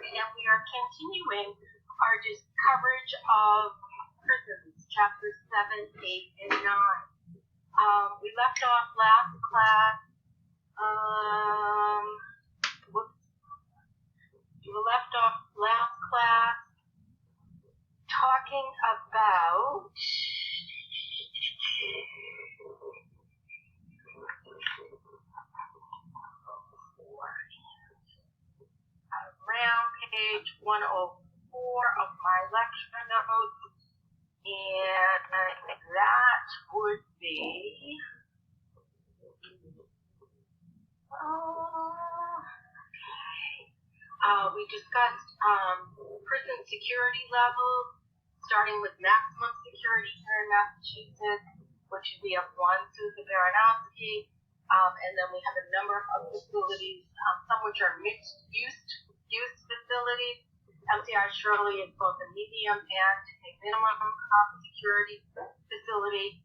and we are continuing our coverage of prisons, chapters 7, 8, and 9. We left off last class, talking about around page 104 of my lecture notes, and that would be we discussed prison security levels, starting with maximum security here in Massachusetts, which we have one, Susan Baranowski, and then we have a number of facilities, some which are mixed-use facilities. MCI Shirley is both a medium and a minimum security facility.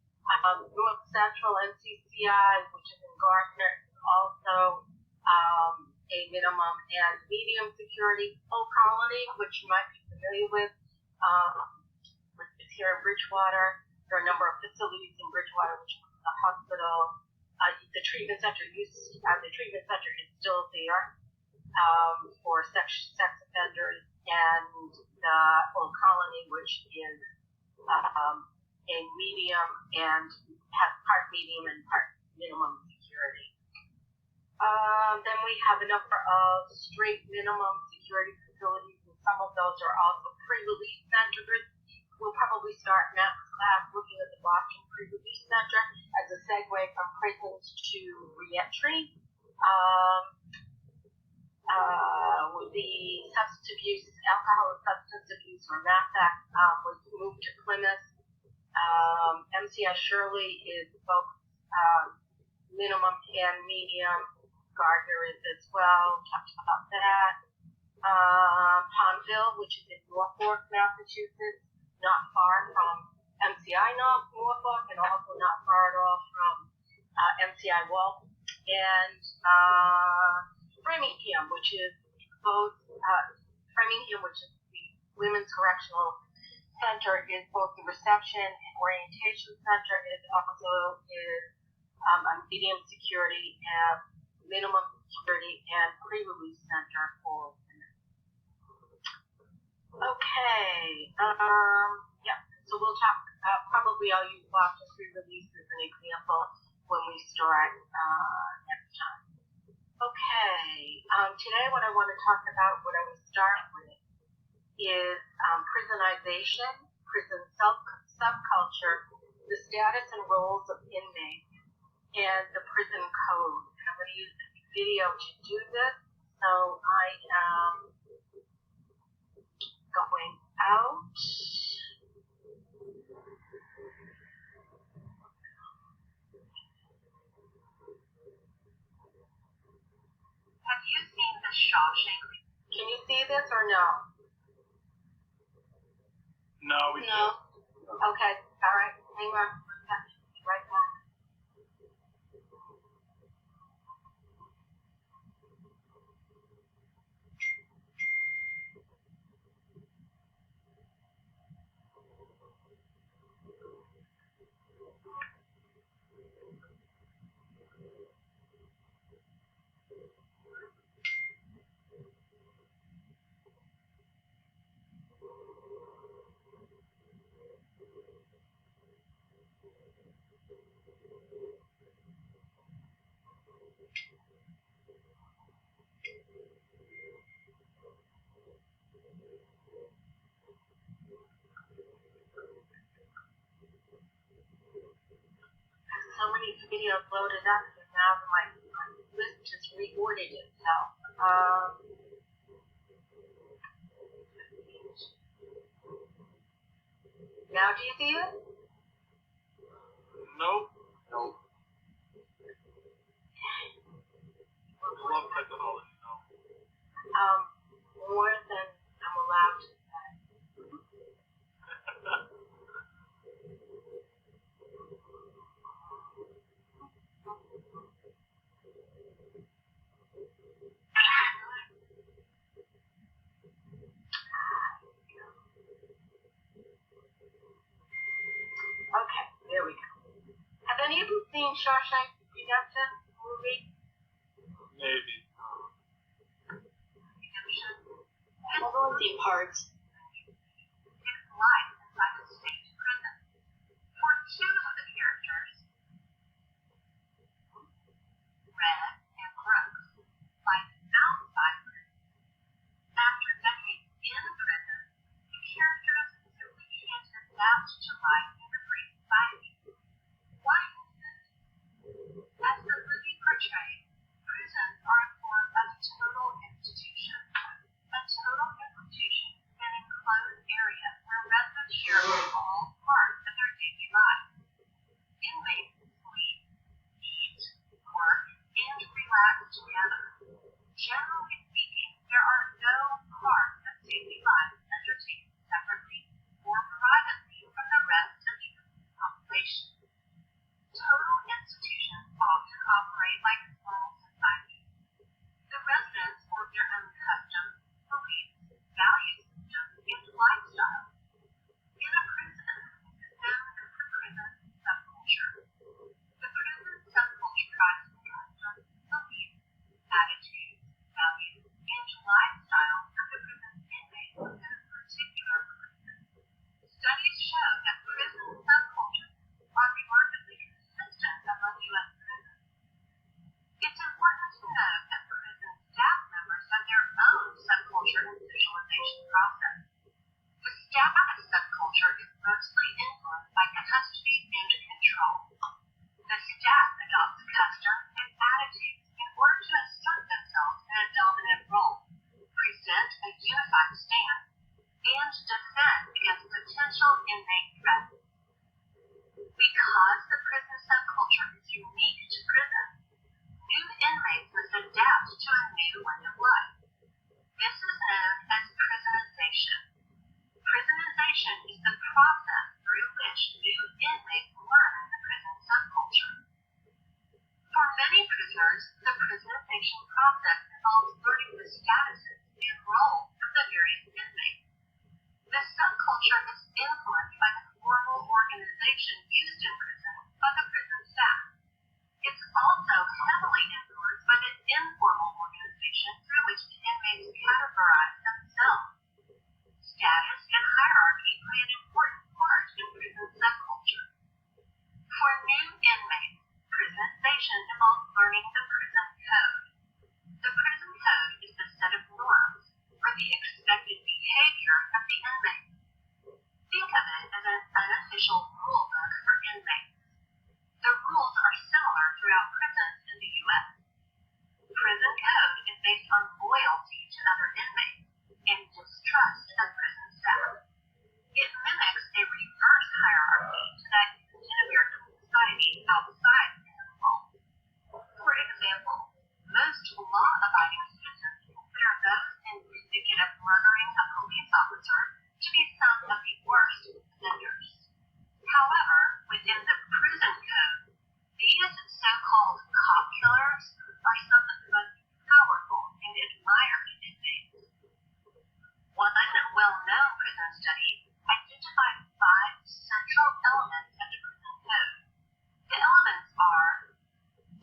North Central NCCI, which is in Gardner, is also a minimum and medium security. Old Colony, which you might be familiar with, which is here in Bridgewater. There are a number of facilities in Bridgewater, which is the hospital. The treatment center is still there for sex offenders, and the Old Colony, which is a medium and has part medium and part minimum security. Then we have a number of straight minimum security facilities, and some of those are also pre-release centers. We'll probably start next class looking at the Boston Pre-Release Center as a segue from prisons to reentry. The substance abuse, alcohol and substance abuse, or MASAC, was moved to Plymouth. MCI Shirley is both minimum and medium. Gardner is as well. Talked about that. Pondville, which is in Norfolk, Massachusetts, not far from MCI Norfolk, and also not far at all from MCI Walton. And Framingham, which is both Framingham, which is the Women's Correctional Center, is both the reception and orientation center. It also is a medium security and minimum security and pre-release center for women. Okay. So we'll talk. Probably I'll use Boston pre-release as an example when we start next time. Okay, today what I want to talk about, what I will start with, is prisonization, prison subculture, the status and roles of inmates, and the prison code. And I'm going to use this video to do this, so I am going out. Have you seen the Shawshank? Can you see this or no? No, we can't. Okay, all right. Hang on. Right back. So many videos loaded up, and now my list just reordered itself. Now do you see it? Nope. I love technology, More than I'm allowed to say. seen Shawshank Redemption movie? Maybe. Redemption. I've only seen parts. It's life inside a state prison. For two of the characters, Red and Brooks, life outside prison. After decades in prison, the characters simply can't adapt to life in the free society. Why is this? As the movie portrays, prisons are a form of total institution. A total institution is an enclosed area where residents share all parts of their daily life. Inmates sleep, eat, work, and relax together. Generally speaking, there are no parts of daily life undertaken separately or privately from the rest of the population. Total institutions often operate like small societies. The residents form their own customs, beliefs, value systems, and lifestyle. In a prison, this is known as the prison subculture. The prison subculture drives the customs, beliefs, attitudes, values, and lifestyle of the prison inmates within a particular prison. Studies show that prison subcultures are remarkably consistent among U.S. prisons. It's important to note that prison staff members have their own subculture and socialization process. The staff subculture is mostly influenced by custody and control. The staff adopts customs and attitudes in order to assert themselves in a dominant role, present a unified stance, and defend against potential inmate threats. Because the prison subculture is unique to prison, new inmates must adapt to a new way of life. This is known as prisonization. Prisonization is the process through which new inmates learn the prison subculture. For many prisoners, the prisonization process involves learning the statuses and roles of the various inmates. The subculture is influenced by the formal organization used in prison by the prison staff. It's also heavily influenced by the informal organization through which the inmates categorize themselves. Status and hierarchy play an important part in prison subculture. For new inmates, prisonization involves learning the prison code. The prison code is the set of norms, or the expected behavior of the inmate. Think of it as an unofficial rule book for inmates. The rules are similar throughout prisons in the U.S. Prison code is based on loyalty to other inmates and distrust of prison staff. It mimics a reverse hierarchy to that used in American society outside prison walls. For example, most law-abiding citizens consider those convicted of murdering a police officer to be some of the worst offenders. However, within the prison code, these so-called cop killers are some of the most powerful and admired inmates. One well-known prison study identified 5 central elements of the prison code. The elements are: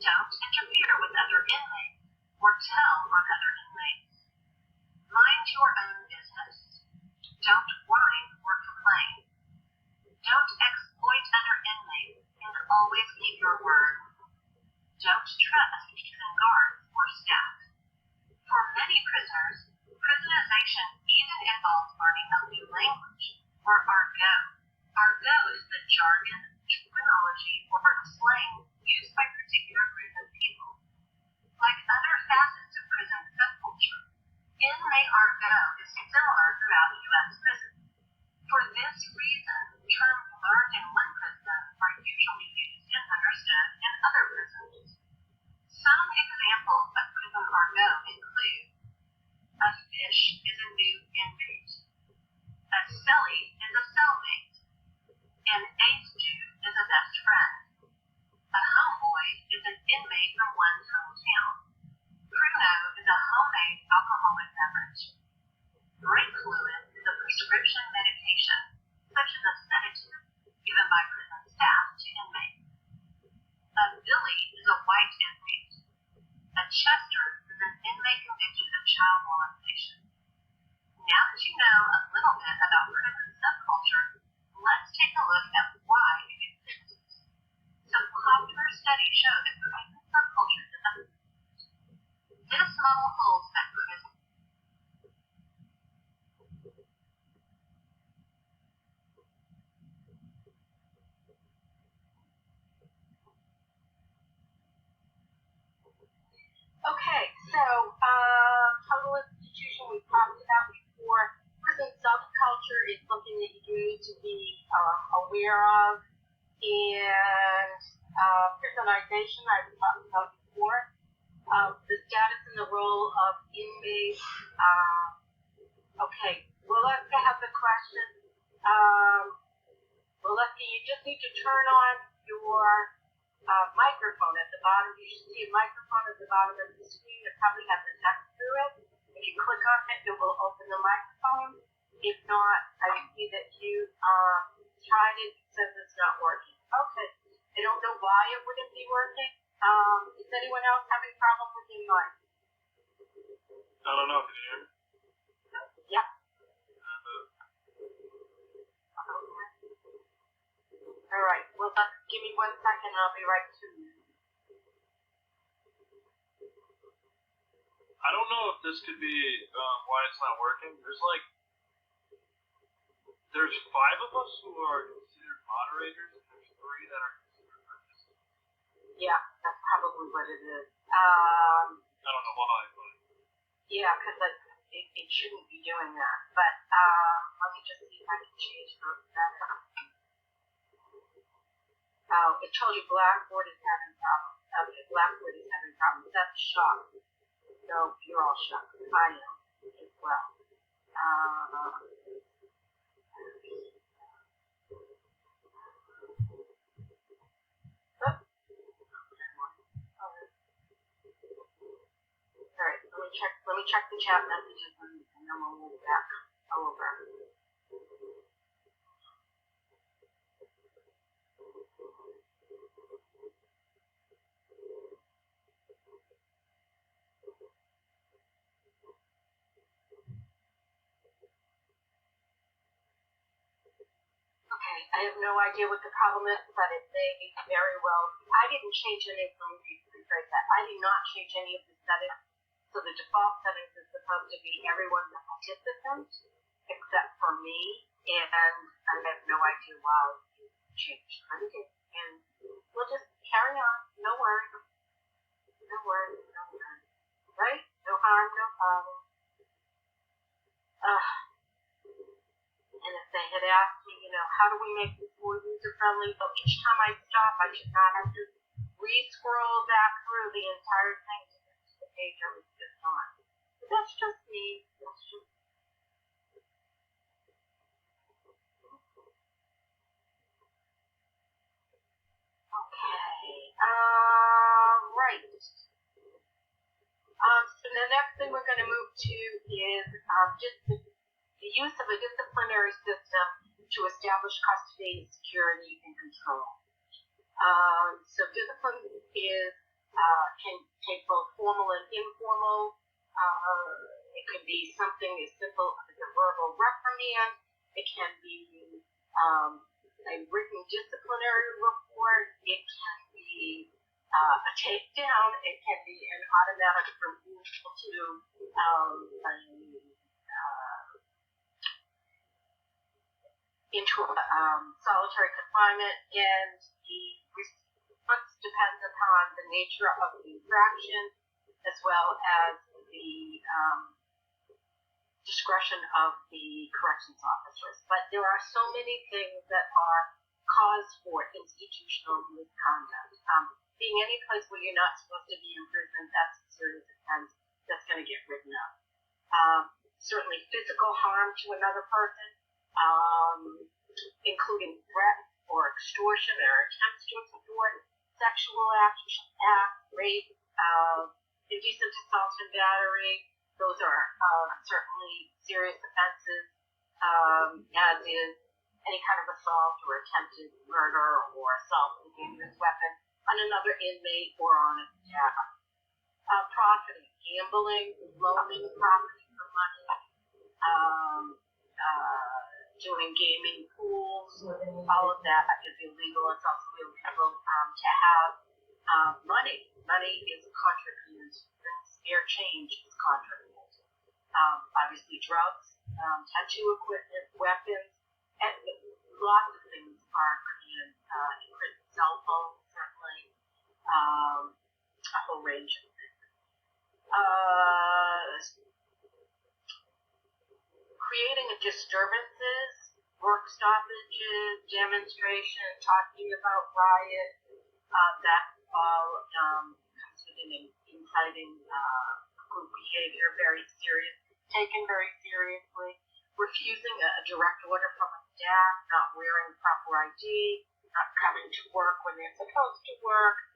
don't interfere with other inmates or tell on other inmates. Mind your own business. Don't whine or complain. Don't exploit other inmates and always keep your word. Don't trust prison guards or staff. For many prisoners, prisonization even involves learning a new language, or argot. Argot is the jargon, terminology, or slang used by particular groups of people. Like other facets of prison subculture, inmate argot is similar throughout U.S. prisons. For this reason, terms learned in one prison are usually used and understood in other prisons. Some examples of prison argot include: a fish is a new inmate. A cellie is a cellmate. An ace dude is a best friend. A homeboy is an inmate from one's hometown. Pruno is a homemade alcoholic beverage. Brake fluid is a prescription medication, such as a sedative, given by prison staff to inmates. A Now that you know a little bit about prison subculture, let's take a look at why it exists. Some popular studies show that prison subculture develops. This model holds that prison Okay, so total institution we talked about before. Prison subculture is something that you need to be aware of, and prisonization I've talked about before. The status and the role of inmates. Okay, Melissa has a question. Melissa, you just need to turn on your microphone at the bottom. You should see a microphone at the bottom of the screen that probably has a text through it. If you click on it, it will open the microphone. If not, I see that you tried it. It says it's not working. Okay. I don't know why it wouldn't be working. Is anyone else having a problem with your mic? I don't know. Can you hear me? Yep. All right. Well, give me 1 second. I'll be right to you. I don't know if this could be why it's not working. There's 5 of us who are considered moderators, and there's 3 that are considered participants. Yeah, that's probably what it is. I don't know why, but yeah, because it shouldn't be doing that. But let me just see if I can change that. Oh, it told you Blackboard is having problems. Okay, Blackboard is having problems. That's a shock. No, you're all shocked. I am as well. Alright, let me check the chat messages and then we'll move back over. Okay, I have no idea what the problem is, but it may be very well. I didn't change any of them. Rephrase that. I did not change any of the settings. So the default settings is supposed to be everyone's a participant except for me, and I have no idea why it changed. And we'll just carry on. No worries. No worries. No worries. Right? No harm, no problem. And if they had asked me, how do we make this more user-friendly? So each time I stop, I should not have to re-scroll back through the entire thing to get to the page I was just on. But that's just me. That's just okay. Right. So the next thing we're going to move to is just the use of a disciplinary system to establish custody, security, and control. So discipline can take both formal and informal. It could be something as simple as a verbal reprimand. It can be a written disciplinary report. It can be a takedown. It can be an automatic removal to into solitary confinement, and the response depends upon the nature of the infraction as well as the discretion of the corrections officers. But there are so many things that are cause for institutional misconduct. Being any place where you're not supposed to be in prison, that's a serious offense that's going to get written up. Certainly physical harm to another person, including threat or extortion or attempts to extort, sexual acts, rape, indecent assault and battery. Those are certainly serious offenses, as is any kind of assault or attempted murder or assault with a dangerous weapon on another inmate or on a staff. Profiting, gambling, loaning property for money, doing gaming pools, all of that is illegal. It's also illegal to have money. Money is contraband. Spare change is contraband. Obviously, drugs, tattoo equipment, weapons, and lots of things are in prison. Cell phones, certainly, a whole range of things. Creating disturbances, work stoppages, demonstration, talking about riots, that all comes within inciting group behavior, very serious, taken very seriously. Refusing a direct order from a staff, not wearing proper ID, not coming to work when they're supposed to work,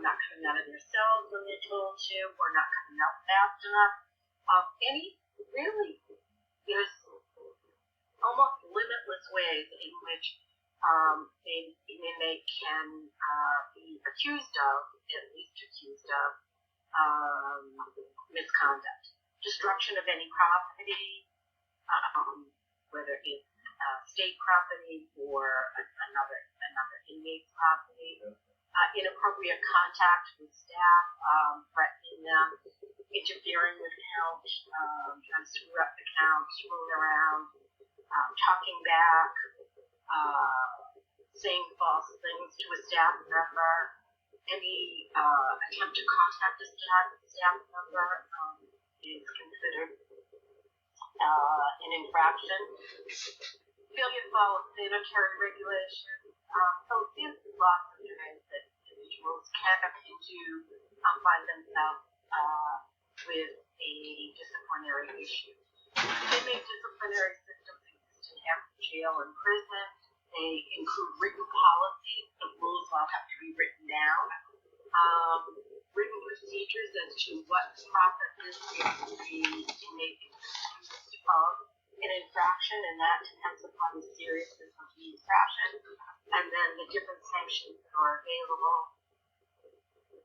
not coming out of their cells when they're told to, or not coming out fast enough. There's almost limitless ways in which an inmate can be accused of, at least accused of, misconduct. Destruction of any property, whether it's state property or another inmate's property. Inappropriate contact with staff, threatening them, interfering with count, trying to screw up the count, screwing around, talking back, saying false things to a staff member, any attempt to contact a staff member is considered an infraction. Failure to follow sanitary regulations. So there's lots of ways that individuals can find themselves with a disciplinary issue. Inmate disciplinary systems exist in every jail and prison. They include written policies. The rules all have to be written down. Written procedures as to what processes the inmate is accused of an infraction, and that depends upon the seriousness of the infraction, and then the different sanctions that are available.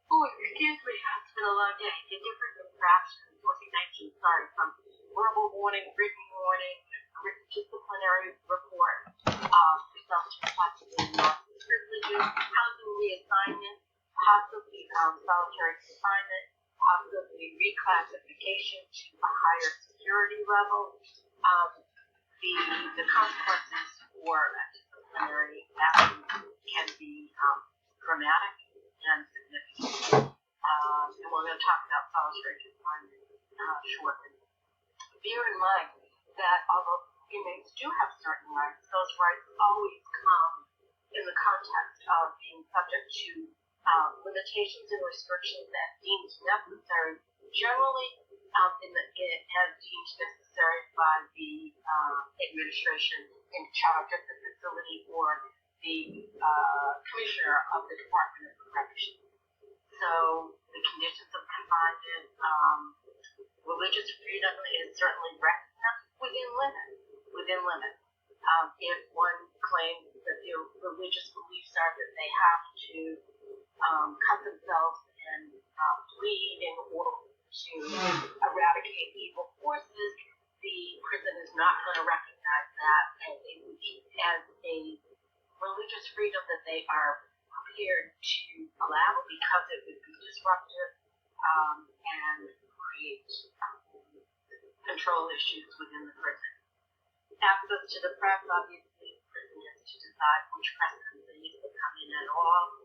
Oh, excuse me, it's been a long day. The different infractions or sanctions, from verbal warning, written disciplinary report, presumption possibly loss of privileges, housing reassignment, possibly solitary confinement, possibly reclassification to a higher security level. The consequences for disciplinary action can be dramatic and significant. And we're going to talk about solitary confinement shortly. Bear in mind that although inmates do have certain rights, those rights always come in the context of being subject to limitations and restrictions as deemed necessary, generally as deemed necessary by the administration in charge of the facility or the commissioner of the Department of Corrections. So the conditions of confinement, religious freedom is certainly recognized within limits. If one claims that their religious beliefs are that they have to cut themselves and bleed in order to eradicate evil forces, the prison is not going to recognize that as a religious freedom that they are prepared to allow, because it would be disruptive and create control issues within the prison. Access to the press, obviously, the prison gets to decide which press companies will come in at all.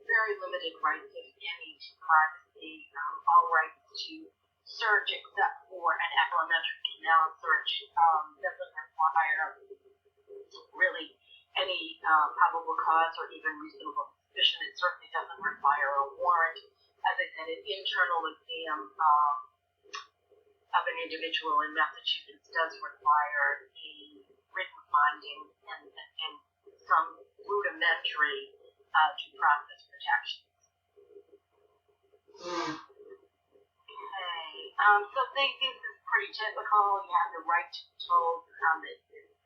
Very limited rights, if any, to privacy. All rights to search except for an elementary canal search doesn't require really any probable cause or even reasonable suspicion. It certainly doesn't require a warrant. As I said, an internal exam of an individual in Massachusetts does require a written finding and some rudimentary due process protections. Okay, so this is pretty typical. You have the right to be told that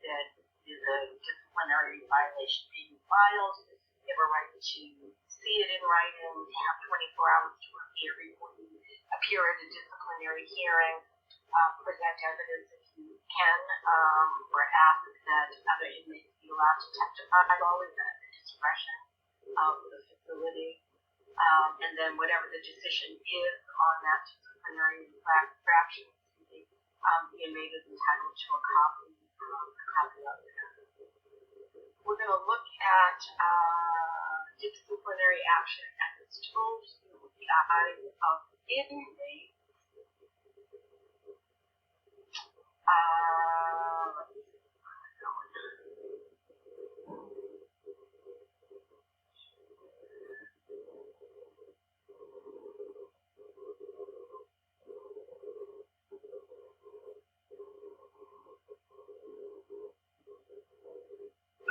there's a disciplinary violation being filed. You have a right to see it in writing. You have 24 hours to appear before you appear at a disciplinary hearing. present evidence if you can, or ask that other inmates be allowed to testify, always at the discretion of the facility. And then whatever the decision is on that disciplinary infraction, the inmate is entitled to a copy of it. We're going to look at disciplinary action as it's told through the eyes of inmates.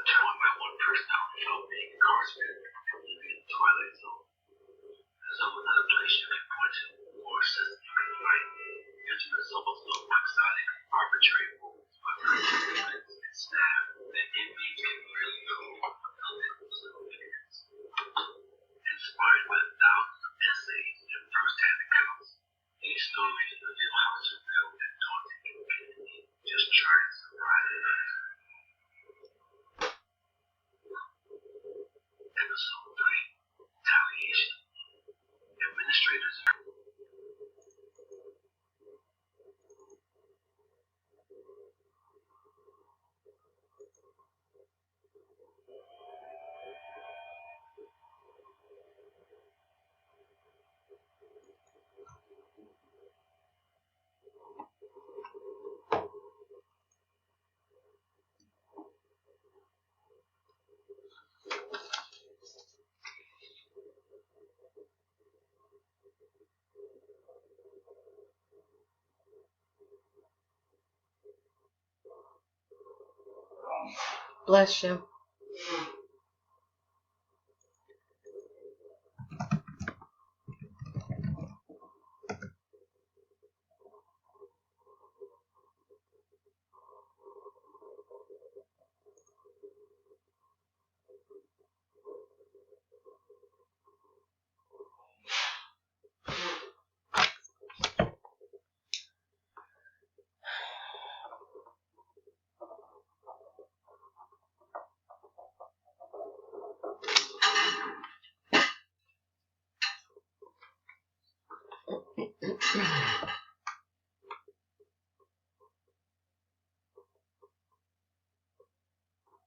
Telling my one person how it felt being incarcerated and living in the Twilight Zone. There's always another place you can point to, or a system you can find. Instruments almost look quixotic, arbitrary rules by participants and staff that inmates can really prove from the significance. Inspired by thousands of essays and first-hand accounts, these stories reveal how surreal and daunting it can be just trying to survive. Episode 3, Retaliation. Administrators. Bless you.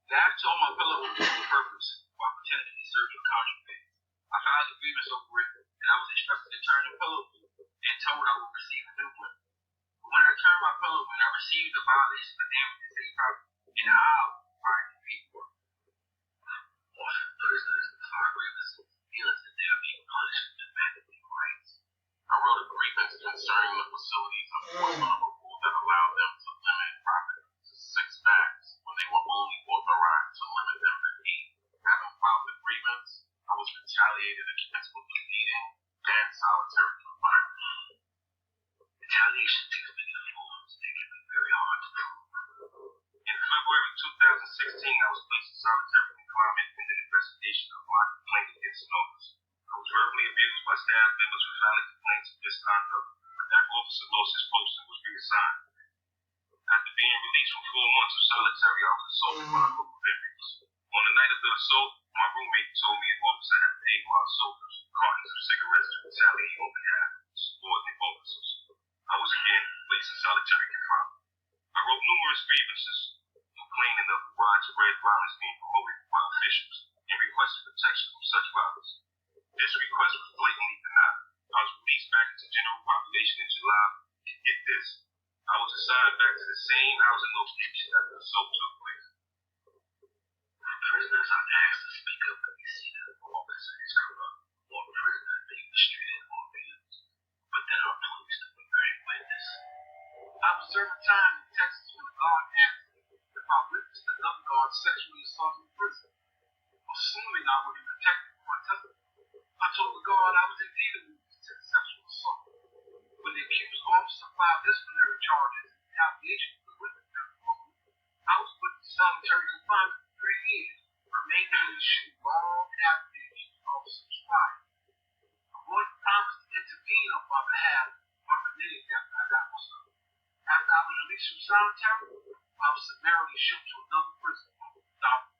Dad told my pillow was on purpose while pretending to search for contraband. I filed a grievance over it, and I was instructed to turn the pillow and told I would receive a new one. But when I turned my pillow in, I received a violation of damage to safe property in the aisle I didn't pay for. Often prisoners file grievances feelings that they are being punished for demanding rights. I wrote a grievance concerning the facility's enforcement of a rule that allowed them to limit profit to 6 bags when they were only authorized to limit them to 8. Having filed the grievance, I was retaliated against with a beating and solitary confinement. Retaliation takes many forms and can be very hard to prove. In February 2016, I was placed in solitary confinement in an investigation of my complaint against an officer. I was verbally abused by staff members with valid complaints of misconduct. That officer lost his post and was reassigned. After being released from 4 months of solitary, I was assaulted by a group of inmates. On the night of the assault, my roommate told me an officer had paid my assaulters cartons of cigarettes to retaliate on behalf of subordinate officers. I was again placed in solitary confinement. I wrote numerous grievances complaining of the widespread violence being promoted by officials and requested protection from such violence. This request was blatantly denied. I was released back into general population in July, and get this, I was assigned back to the same housing location that the assault took place. Prisoners are asked to speak up when they see that an officer is corrupt or a prisoner is being mistreated or abused, but then are policed to be bearing witness. I was serving time in Texas when a guard asked me if I witnessed another guard sexually assaulting a prisoner. Assuming I would be protected from my testimony, I told the guard I was indeed a witness to the sexual assault. When the accused officer filed disciplinary charges in retaliation for the witness testimony, I was put in solitary confinement for 3 years, remaining in the shoe long after the accused officer was fired. The board promised to intervene on my behalf, but reneged after I got my stuff. released from solitary, I was summarily shipped to another prison without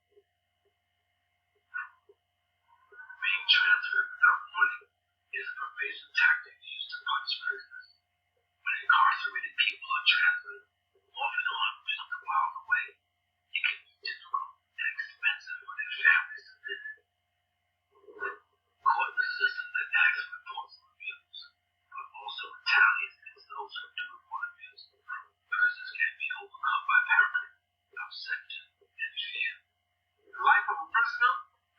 being transferred without warning is a pervasive tactic used to punish prisoners. When incarcerated people are transferred, often hundreds of miles away, it can be difficult and expensive for their families to visit. Caught in a system that acts for reports of abuse, but also retaliates against those who do report abuse, prisoners can be overcome by paranoia, obsession, and fear. The life of a prisoner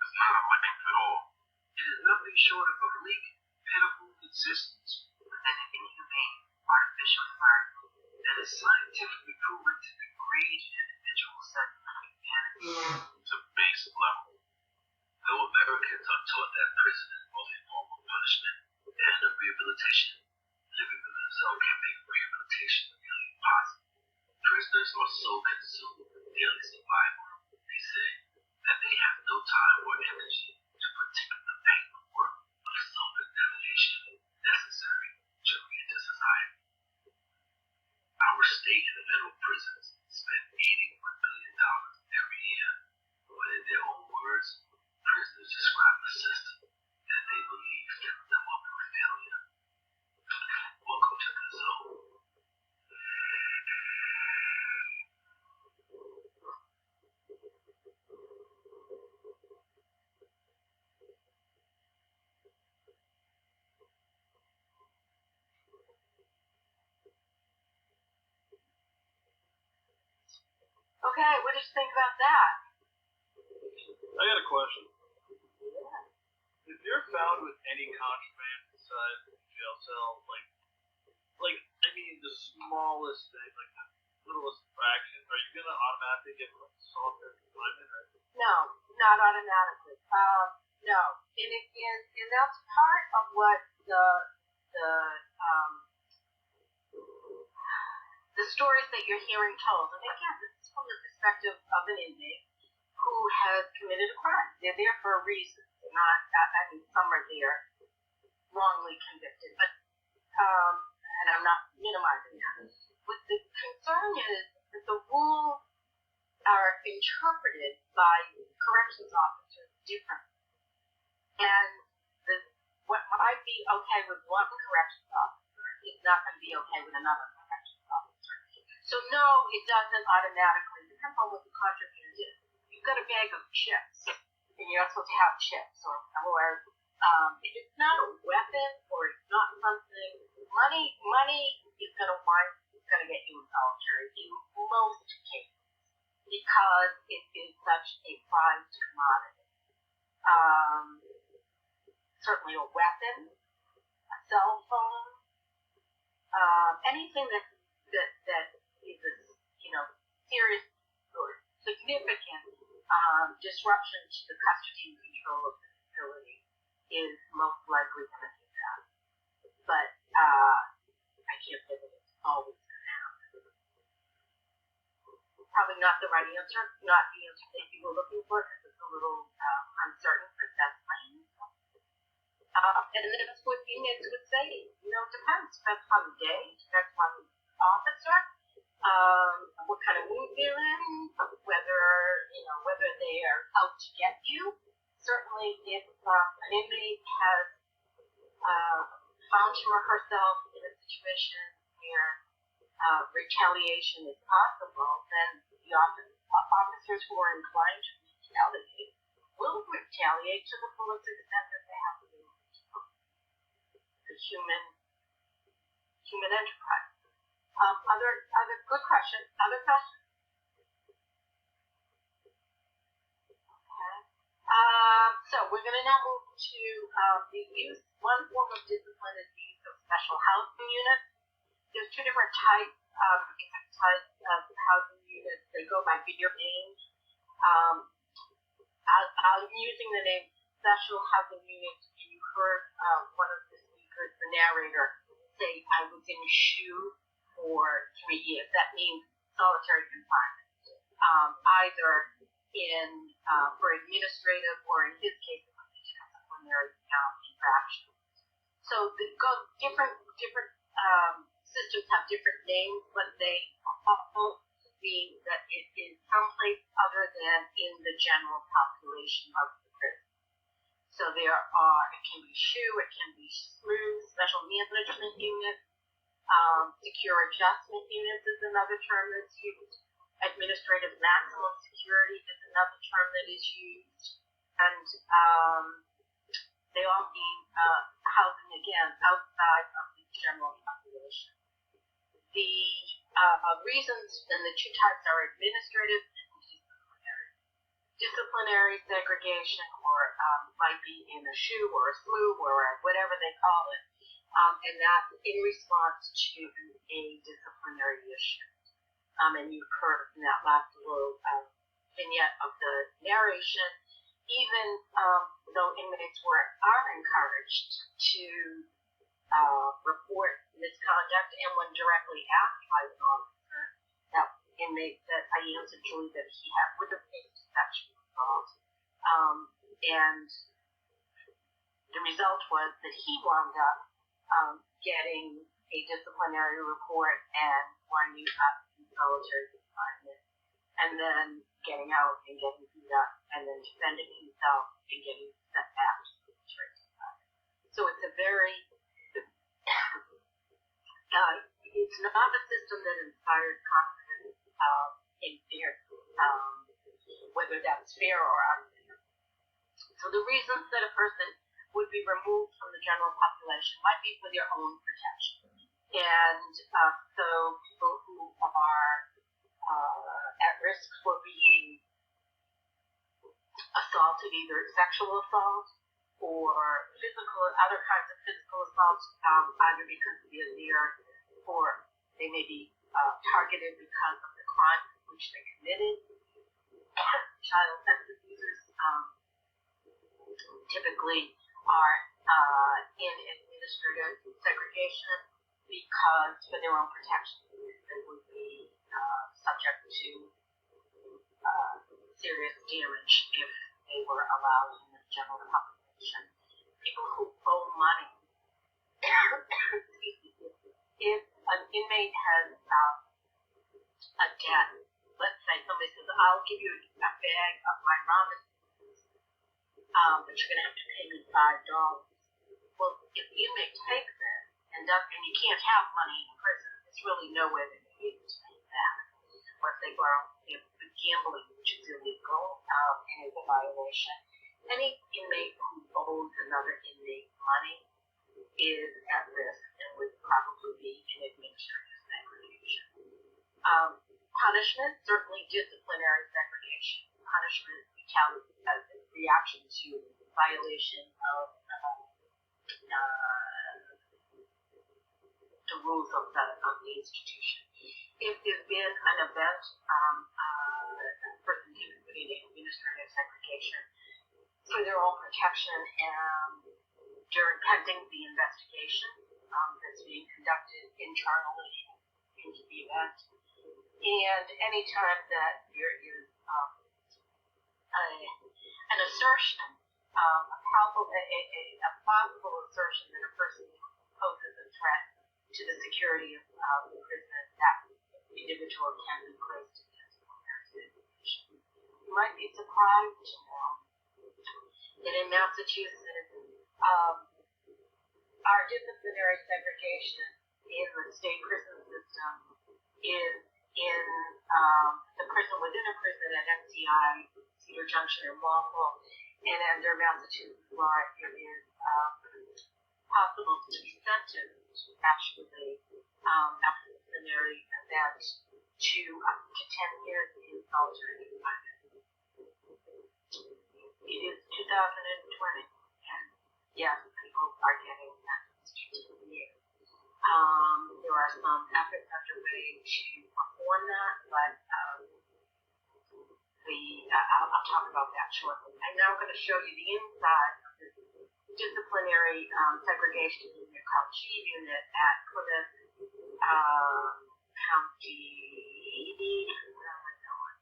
is not a life at all. It is nothing short of a bleak, pitiful existence An inhumane, artificial environment that is scientifically proven to degrade an individual's sense of humanity. to base level. Though Americans are taught that prison is both a form of punishment and of rehabilitation, living within a cell can make rehabilitation nearly impossible. Prisoners are so consumed with daily survival, they say, that they have no time or energy to partake in the painful work of self-examination necessary to re-enter society. Our state and federal prisons spend $81 billion every year, but in their own words, prisoners describe a system that they believe sets them up for failure. Welcome to the zone. Okay, what did you think about that? I got a question. If you're found with any contraband inside the jail cell, I mean the smallest thing, like the littlest fraction, are you gonna automatically get solitary confinement? Or? No, not automatically. No, and that's part of what the stories that you're hearing told. And again, this is from the perspective of an inmate who has committed a crime. They're there for a reason. They're not. I mean, some are there wrongly convicted, but and I'm not minimizing that. But the concern is that the rules are interpreted by corrections officers differently. And what might be okay with one corrections officer is not going to be okay with another corrections officer. So no, it doesn't automatically depend on what the contraband is. You've got a bag of chips, and you're not supposed to have chips, or if it's not a weapon or it's not something, money is going to get you in solitary in most cases because it is such a prized commodity. Certainly a weapon, a cell phone, anything that is a serious or significant disruption to the custody and control of the facility is most likely going to do that. But I can't say that it's always going to happen. Probably not the right answer, not the answer that you were looking for because it's a little uncertain, but that's my answer. And then as what inmates would say, it depends. Depends on the day, depends on the officer, what kind of mood they're in, whether they are out to get you. Certainly, if an inmate has found him or herself in a situation where retaliation is possible, then the officers who are inclined to retaliate will retaliate to the fullest extent that they have to do. The human enterprise. Other good questions. Other questions? Okay. So we're going to now move to the use. One form of discipline is the use of special housing units. There's two different types of housing units. They go by your names. I'm using the name special housing units. You heard one of the speakers, the narrator, say I was in shoe for 3 years. That means solitary confinement, either for administrative or in his case, disciplinary infractions. So they go different systems have different names, but they all mean that it is someplace other than in the general population of the prison. So there are, it can be SHU, it can be SLU, Special Management Units, Secure Adjustment Units is another term that's used. Administrative Maximum Security is another term that is used. And they all mean housing, again, outside of the general population. The reasons, and the two types are administrative and disciplinary. Disciplinary segregation, or might be in a SHU or a SLU or whatever they call it, and that's in response to a disciplinary issue. And you've heard in that last little vignette of the narration, even though inmates are encouraged to report misconduct, and when directly asked by the officer, that inmate said, I answered Julie that he would have faced sexual assault. And the result was that he wound up getting a disciplinary report and winding up in solitary confinement, and then getting out and getting beat up, and then defending himself and getting sent back to solitary confinement. So it's a very, it's not a system that inspires confidence in fear, whether that's fair or unfair. So the reasons that a person would be removed from the general population might be for their own protection. And so people who are at risk for being assaulted, either sexual assault or other kinds of physical assault, either because or they may be targeted because of the crime which they committed. Child sex abusers typically are in administrative segregation because, for their own protection, they would be subject to serious damage if they were allowed in the general population. People who owe money. If an inmate has a debt, let's say somebody says, I'll give you a bag of my ramen, but you're going to have to pay me $5. Well, if the inmate takes it, and you can't have money in prison, there's really no way that they're able to pay back. Or if they borrow, gambling, which is illegal, and is a violation. Any inmate who owes another inmate money is at risk and would probably be in administrative segregation. Punishment, certainly disciplinary segregation. Punishment as a reaction to violation of the rules of the institution. If there's been an event, a person can be put in administrative segregation for their own protection and during pending the investigation that's being conducted internally into the event. And any time that there is an assertion, a possible assertion that a person poses a threat to the security of the prison, that individual can be placed in disciplinary segregation. You might be surprised to know that in Massachusetts, our disciplinary segregation in the state prison system is in the prison within a prison at MCI, Cedar Junction, and Walpole, and under Massachusetts law, it is possible to be sentenced actually after the disciplinary event to up to 10 years in solitary confinement. It is 2020, and yes, people are getting sentenced to 10 years. There are some efforts underway to reform that, but I'll talk about that shortly. I'm now going to show you the inside of this disciplinary segregation in the County unit at Plymouth County. Where am I going?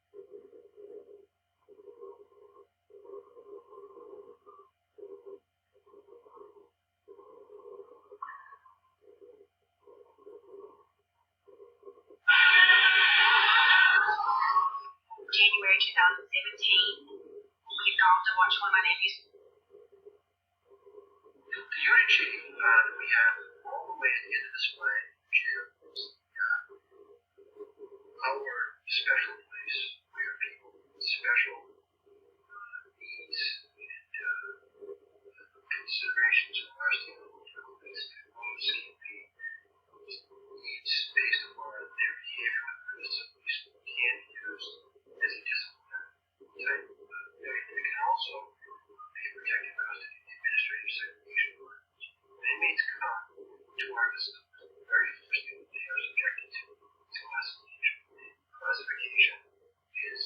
The unit sheet that we have all the way at the end of the display is our special place where people with special needs and considerations from our standpoint for those can be needs based upon their behavior with the police can be used as a disciplinary type. They can also be protected custody in the administrative segregation order. Inmates come to our facility very interesting. They are subjected to classification. Classification is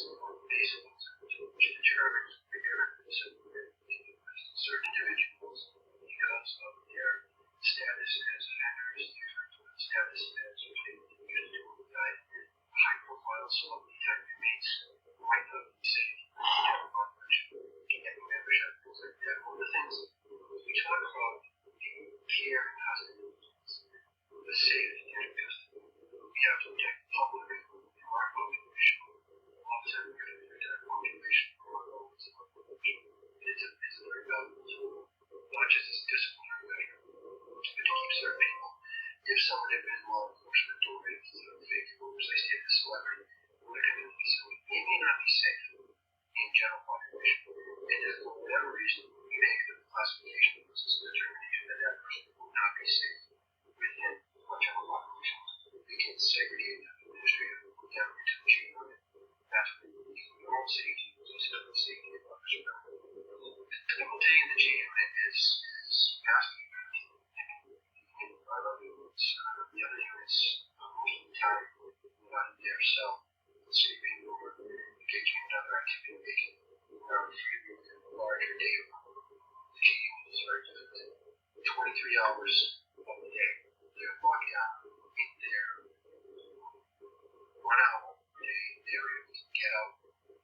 based on which determines the characters of certain individuals because of their status as offenders, their status as high profile celebrity type inmates might not be safe in general population, get membership, things like that. One of the things we talk about the care and custody, the safety and custody. We have to protect the public from our population. Oftentimes we're going to protect our population from our goals and our population. It's a very valuable tool, not just as a disciplinary measure, but to keep certain people. If someone had been in law enforcement or a fake oversized hit a celebrity, would have come into the facility, they may not be safe in general population. And if for whatever reason we make the classification of this determination that that person will not be safe within our general population, we can segregate the administrative down into the chain unit. That's what we need. Your own safety is a separate safety of others. The typical day in the chain unit is past the I love units. The other units, most of the time, we're not in their cell, sleeping or engaging in other activity, making around 3 of a larger day. The chain unit is very difficult. 23 hours of the day, they're locked down in their 1 hour a day. They're able to get out,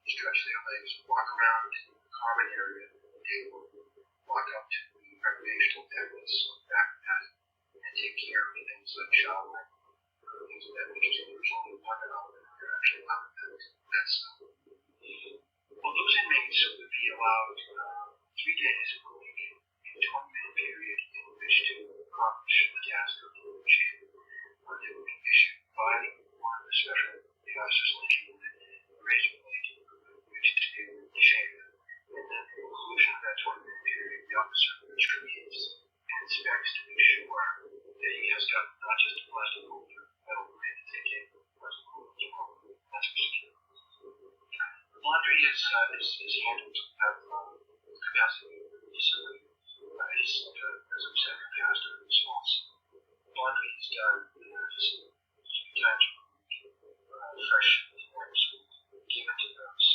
stretch their legs, walk around the common area. They will walk up to the recreational areas, back at and take care of things like showering, things of that nature. There's only 1 hour that they're actually out of that stuff. Well, those inmates would be allowed 3 days per week in a 20-minute period in which to accomplish the task of negotiating. They would be issued by one of the special officers like you with a razor blade which to do the shaving. And then at the conclusion of that 20-minute period, the officer retrieves and inspects to make sure that he has got not just a plastic holder, metal blade to take in, but a plastic holder as well. That's for security. Laundry is handled at capacity of the facility. As I've said in the past, a response. Laundry is done in the facility 3 times per week. Fresh forms given to those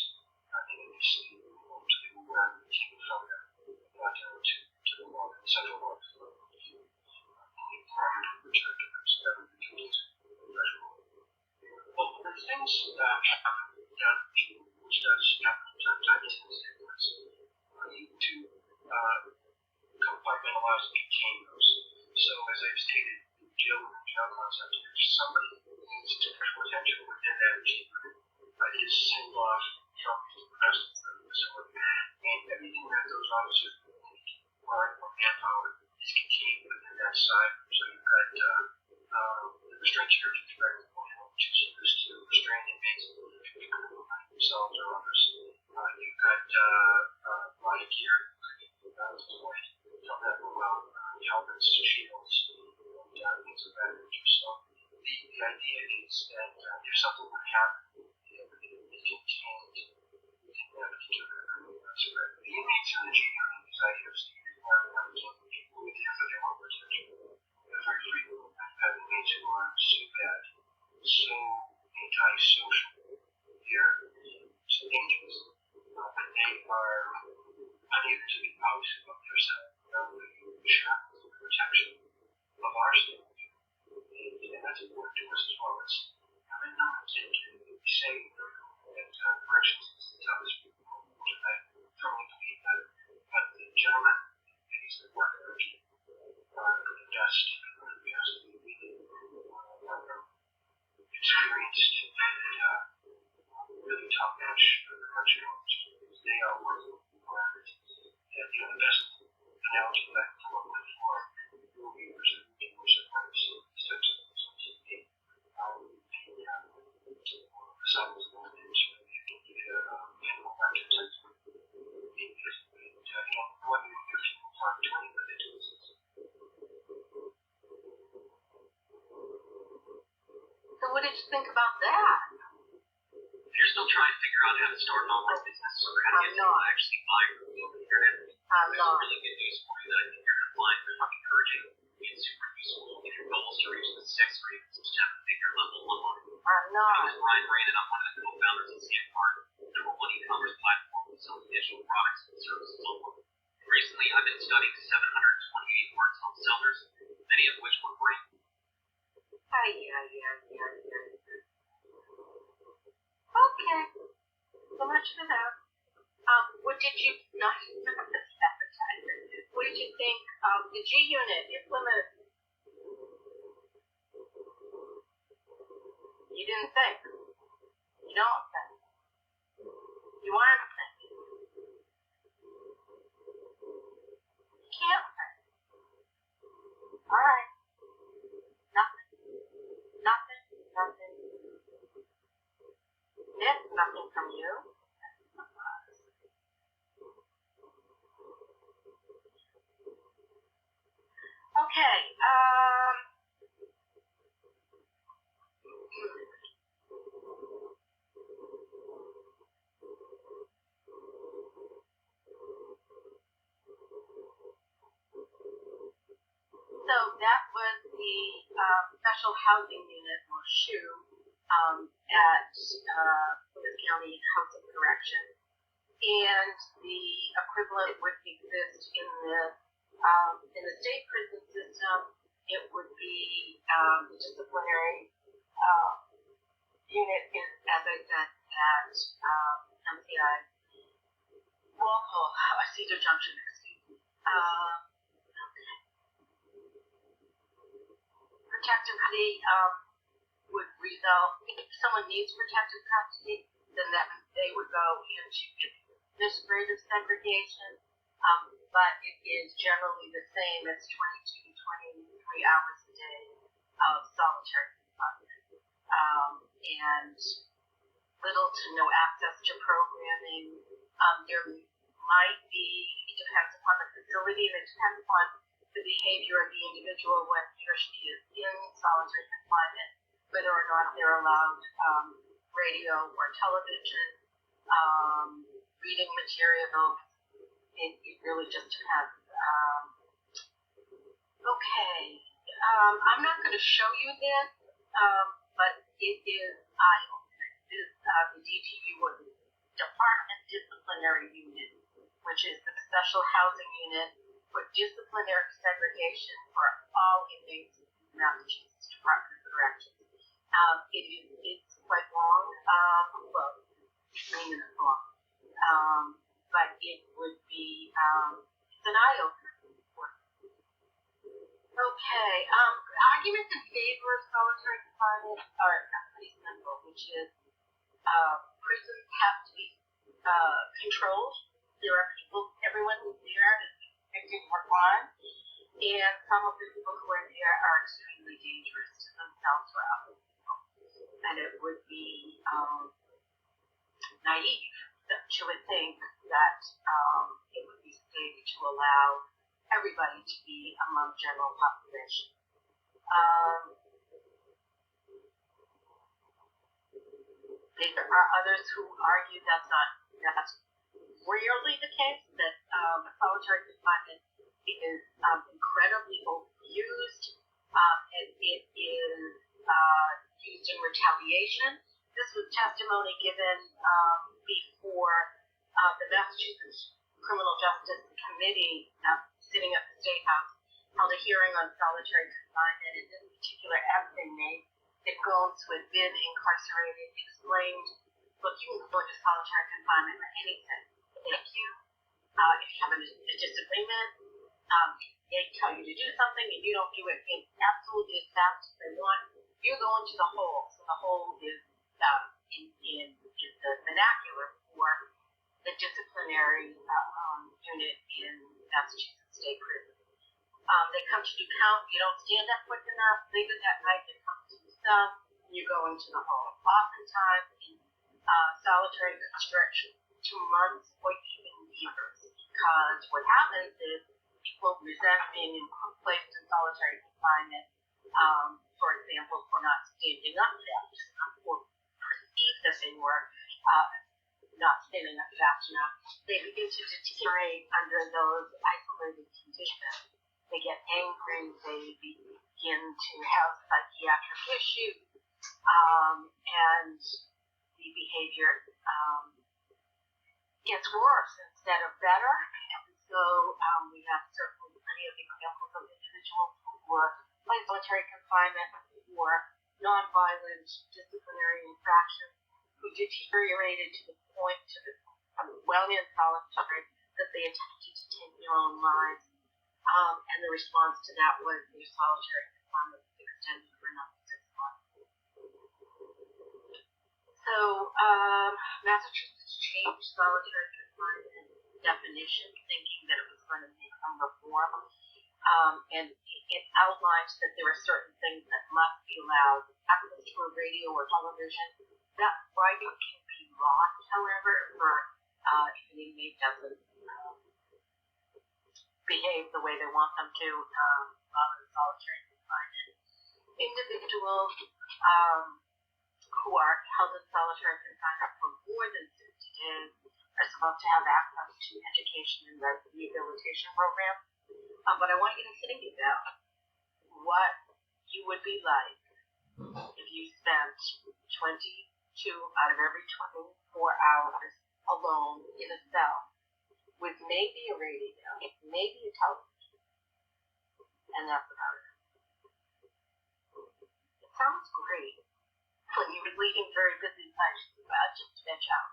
inmates in the homes. They move around the team from them, down to the lawn, the central lawn. Well, the things that happen down which does happen sometimes in statements, are you to compartmentalize and contain those. So, as I've stated, the jail concept, if somebody needs special attention within that team, it is singled off from the rest of the facility. And everything that those officers need for manpower is contained within that side. So you've got the restraint security directive, which is used to restrain inmates themselves or others. You've got body gear, deployed from that helmets, shields, and things of that nature. So the idea is that if something would happen, it would be contained within that particular spread. The inmates in the jail, as I have stated, are people with their own protection. Very frequently, I've had inmates who are so bad, so antisocial, they're so dangerous, that they are unable to be out of their cell without the shackles of protection of our state. And that's important to us as well. It's having them to be safe and corrections is the toughest people. I firmly believe that. But the gentlemen and ladies that work at our team are the best experienced and really top-notch correctional officers. They are working requirements. still trying to figure out how to start an online business or how to get people to actually buy from you over the internet? There's some really good news for you that I think you're going to find very encouraging and super useful if your goal is to reach the six or even seven-figure level online. My name is Brian Brandon. I'm one of the co-founders of C.7, the number one e-commerce platform with selling digital products and services online. Recently, I've been studying 728 part-time sellers, many of which were great. Okay. So much for that. What did you not advertisement? What did you think of the G unit in Plymouth? You didn't think. You don't think. You aren't thinking. You can't think. Alright. Nothing. Nick, nothing from you. Okay, so that was the special housing unit or SHU at Plymouth County House of Correction, and the equivalent would exist in the state prison system. It would be the disciplinary unit is, as I said, at MCI Walpole, Cedar Junction, excuse me. Protective custody would result, if someone needs protective custody, then they would go into administrative segregation, but it is generally the same as 22 to 23 hours a day of solitary confinement, and little to no access to programming. There might be, it depends upon the facility, and it depends upon the behavior of the individual when he or she is in solitary confinement, whether or not they're allowed radio or television, reading materials. It really just depends. Okay, I'm not going to show you this, but it is eye-opening. This the DTU, or the Department Disciplinary Unit, which is the special housing unit for disciplinary segregation for all inmates in the Massachusetts Department of Corrections. It's quite long, well, 3 minutes long, but it would be, it's an eye-opener. Okay, arguments in favor of solitary confinement are pretty simple, which is prisons have to be controlled. There are people, everyone who's there is convicted for crime, and some of the people who are there are extremely dangerous to themselves or other people. And it would be naive to think that it would be safe to allow everybody to be among general population. There are others who argue that's rarely the case, that solitary confinement is incredibly overused, and it is used in retaliation. This was testimony given before the Massachusetts Criminal Justice Committee, sitting at the State House, held a hearing on solitary confinement, and this particular ex-inmate, Nick Gomes, who had been incarcerated, explained, look, you can go into solitary confinement for anything. Thank you. If you have a disagreement, they tell you to do something and you don't do it absolutely as fast as they want, you go into the hole. So the hole is in the vernacular for the disciplinary unit in Massachusetts State Prison. They come to do count, you don't stand up quick enough, leave it that night, they come to do stuff, you go into the hole. Oftentimes in solitary constriction, 2 months or even years, because what happens is people resent being placed in solitary confinement, for example, for not standing up fast, or perceived that they were, not standing up fast enough, they begin to deteriorate under those isolated conditions. They get angry, they begin to have psychiatric issues, and the behavior gets worse instead of better. And so we have certainly plenty of examples of individuals who were placed in solitary confinement for nonviolent disciplinary infractions who deteriorated to the point while in solitary that they attempted to take their own lives. And the response to that was their solitary confinement was extended for another 6 months. So Massachusetts changed solitary confinement definition, thinking that it was going to make some reform. And it outlines that there are certain things that must be allowed. Access to a radio or television. That right can be lost, however, if an inmate doesn't behave the way they want them to while in solitary confinement. Individuals who are held in solitary confinement for more than 60 days are supposed to have access to education and rehabilitation programs. But I want you to think about what you would be like if you spent 22 out of every 24 hours alone in a cell with maybe a radio, maybe a television, and that's about it. It sounds great when you're leading very busy lives about just to veg out.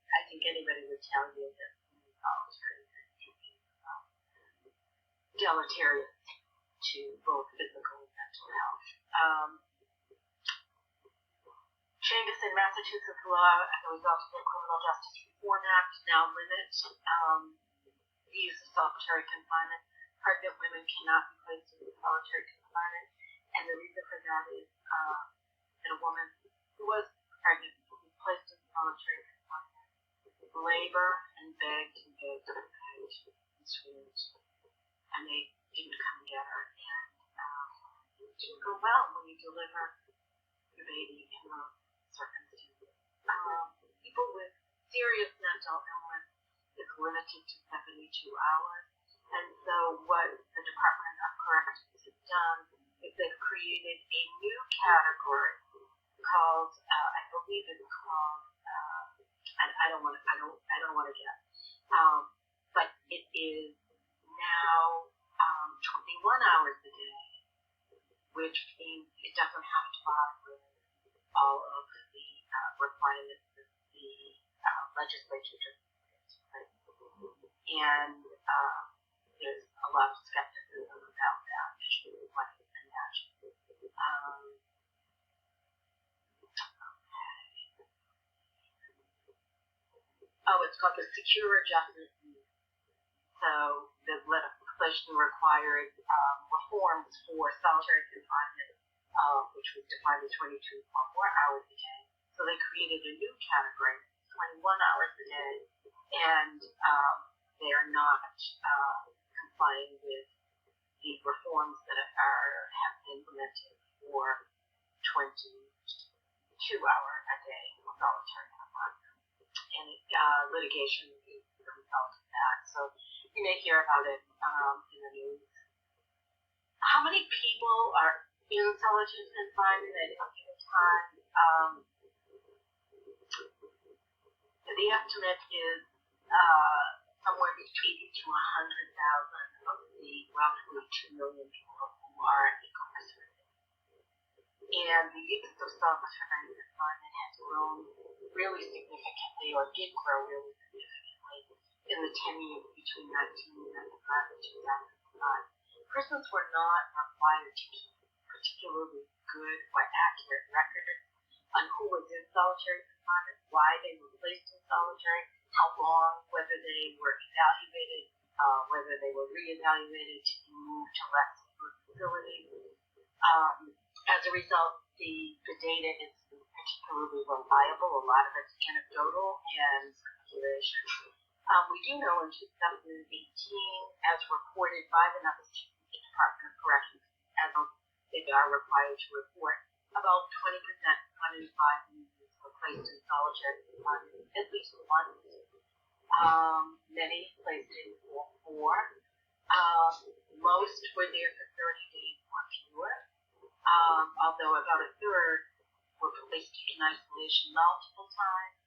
I think anybody would tell you that solitary can be deleterious to both physical and mental health. Changes in Massachusetts law as a result of the Criminal Justice Reform Act now limit the use of solitary confinement. Pregnant women cannot be placed in solitary confinement, and the reason for that is that a woman who was pregnant was placed in solitary confinement, labor and begged and begged and begged and screamed, and they didn't come get her. And it didn't go well when you deliver your baby in those circumstances. People with serious mental illness is limited to 72 hours. And so what the Department of Corrections has done is they've created a new category called, I believe it's called, I don't want to guess, but it is now 21 hours a day, which means it doesn't have to violate all of the requirements that the legislature just put in place. And there's a lot of skepticism about that, as you might imagine. It's called the Secure Adjustment Unit. So the legislation required reforms for solitary confinement, which was defined as 22 or more hours a day. So they created a new category, 21 hours a day, and they are not complying with the reforms that have been implemented for 22-hour a day solitary confinement. And litigation is the result of that. So you may hear about it in the news. How many people are in solitary confinement at any given time? The estimate is somewhere between 80 to 100,000 of the roughly 2 million people who are incarcerated. And the use of solitary confinement has grown really significantly, or did grow really significantly, in the 10 years between 1995 and 2005. Prisons were not required to keep particularly good or accurate records on who was in solitary confinement, why they were placed in solitary, how long, whether they were evaluated, whether they were reevaluated to be moved to less secure facilities. As a result, the data is particularly reliable. A lot of it's anecdotal and speculation. We do know in 2018, as reported by the Massachusetts Department of Corrections, as they are required to report, about 20%, 1 in 5 inmates were placed in solitary confinement at least once. Many placed in for 4. Most were there for 30 days or fewer, although about a third were placed in isolation multiple times,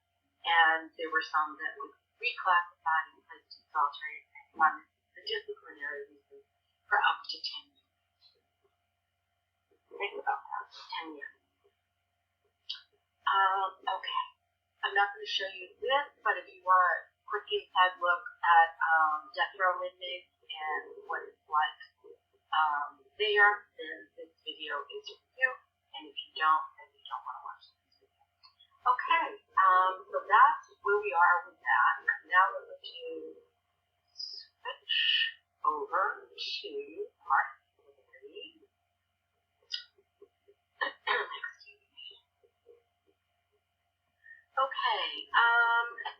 and there were some that were reclassified and placed in solitary confinement for disciplinary reasons for up to 10 years. Think about that, 10 years. Okay, I'm not going to show you this, but if you want a quick inside look at death row inmates and what it's like there, then this video is for you, and if you don't, then you don't want to watch this video. Okay, so that's where we are with that. Now we're going to switch over to part 3. Excuse me. Okay,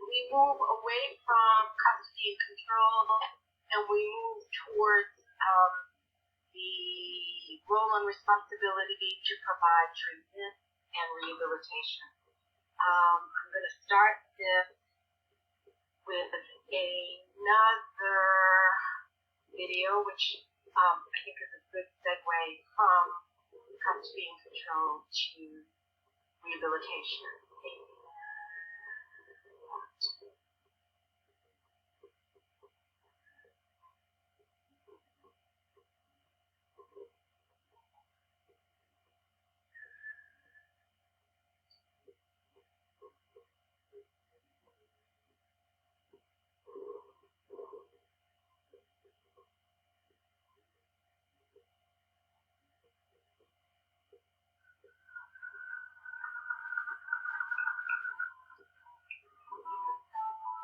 we move away from custody and control, and we move towards the role and responsibility to provide treatment and rehabilitation. I'm going to start this with another video, which I think is a good segue from custody and control to rehabilitation.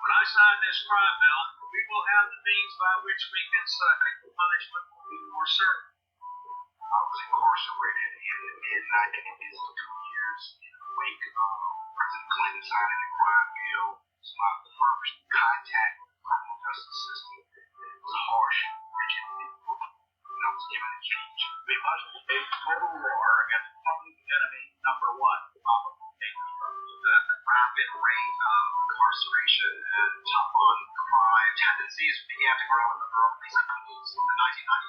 When I sign this crime bill, we will have the means by which we can say punishment will be more certain. I was incarcerated in the mid-1950s for 2 years in the wake of President Clinton signing the crime bill. It's my first contact with the criminal justice system. It was harsh, rigid, and I was given a cage. We must wage total war against public enemy number 1, probably the rapid rate of incarceration and tough-on crime tendencies began to grow in the early 70s. The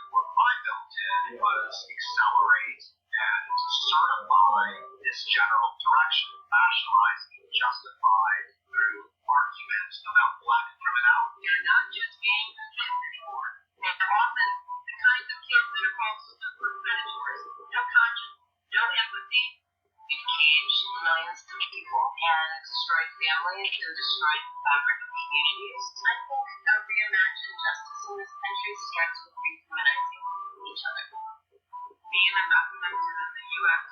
1994 crime bill did was accelerate and certify this general direction, rationalize and justify through arguments about black criminality. They're not just gang kids anymore. They're often the kinds of kids that are called super predators. No conscience, no empathy. We've caged millions of people and destroyed families and destroyed the fabric of communities. I think a reimagined justice in this country starts with rehumanizing each other. Me and I'm documented in the U.S.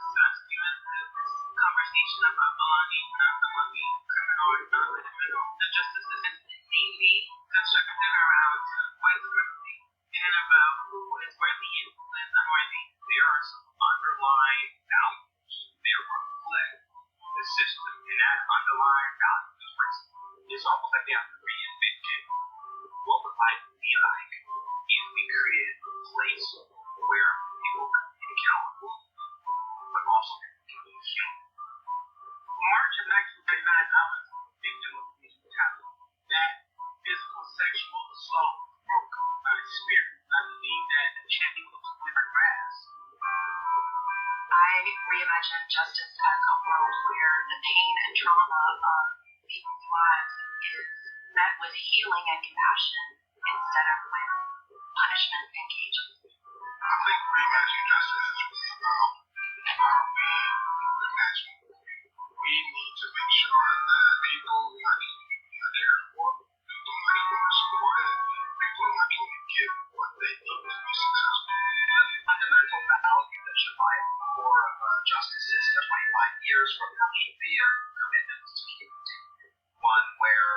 conversation about belonging, not belonging, criminal or non-criminal. The justice system need to be constructed around white supremacy and about who is worthy and who is unworthy. There are some underlying values that reflect the system, and that underlying value is racism. It's almost like they have to reinvent it. What would life be like if we created a place where people could be accountable, but also can be human? March of 1939, I was a victim of police brutality. That physical sexual assault broke my spirit. I believe that the champion was with grass. I reimagine justice as a world where the pain and trauma of people's lives is met with healing and compassion instead of with punishment and cages. I think reimagining justice is really about how we imagine. We need to make sure that people are cared for, people are being supported, people are being given what they need to be successful. The fundamental value that should lie at the core of a justice system 25 years from now should be a commitment to humanity. One where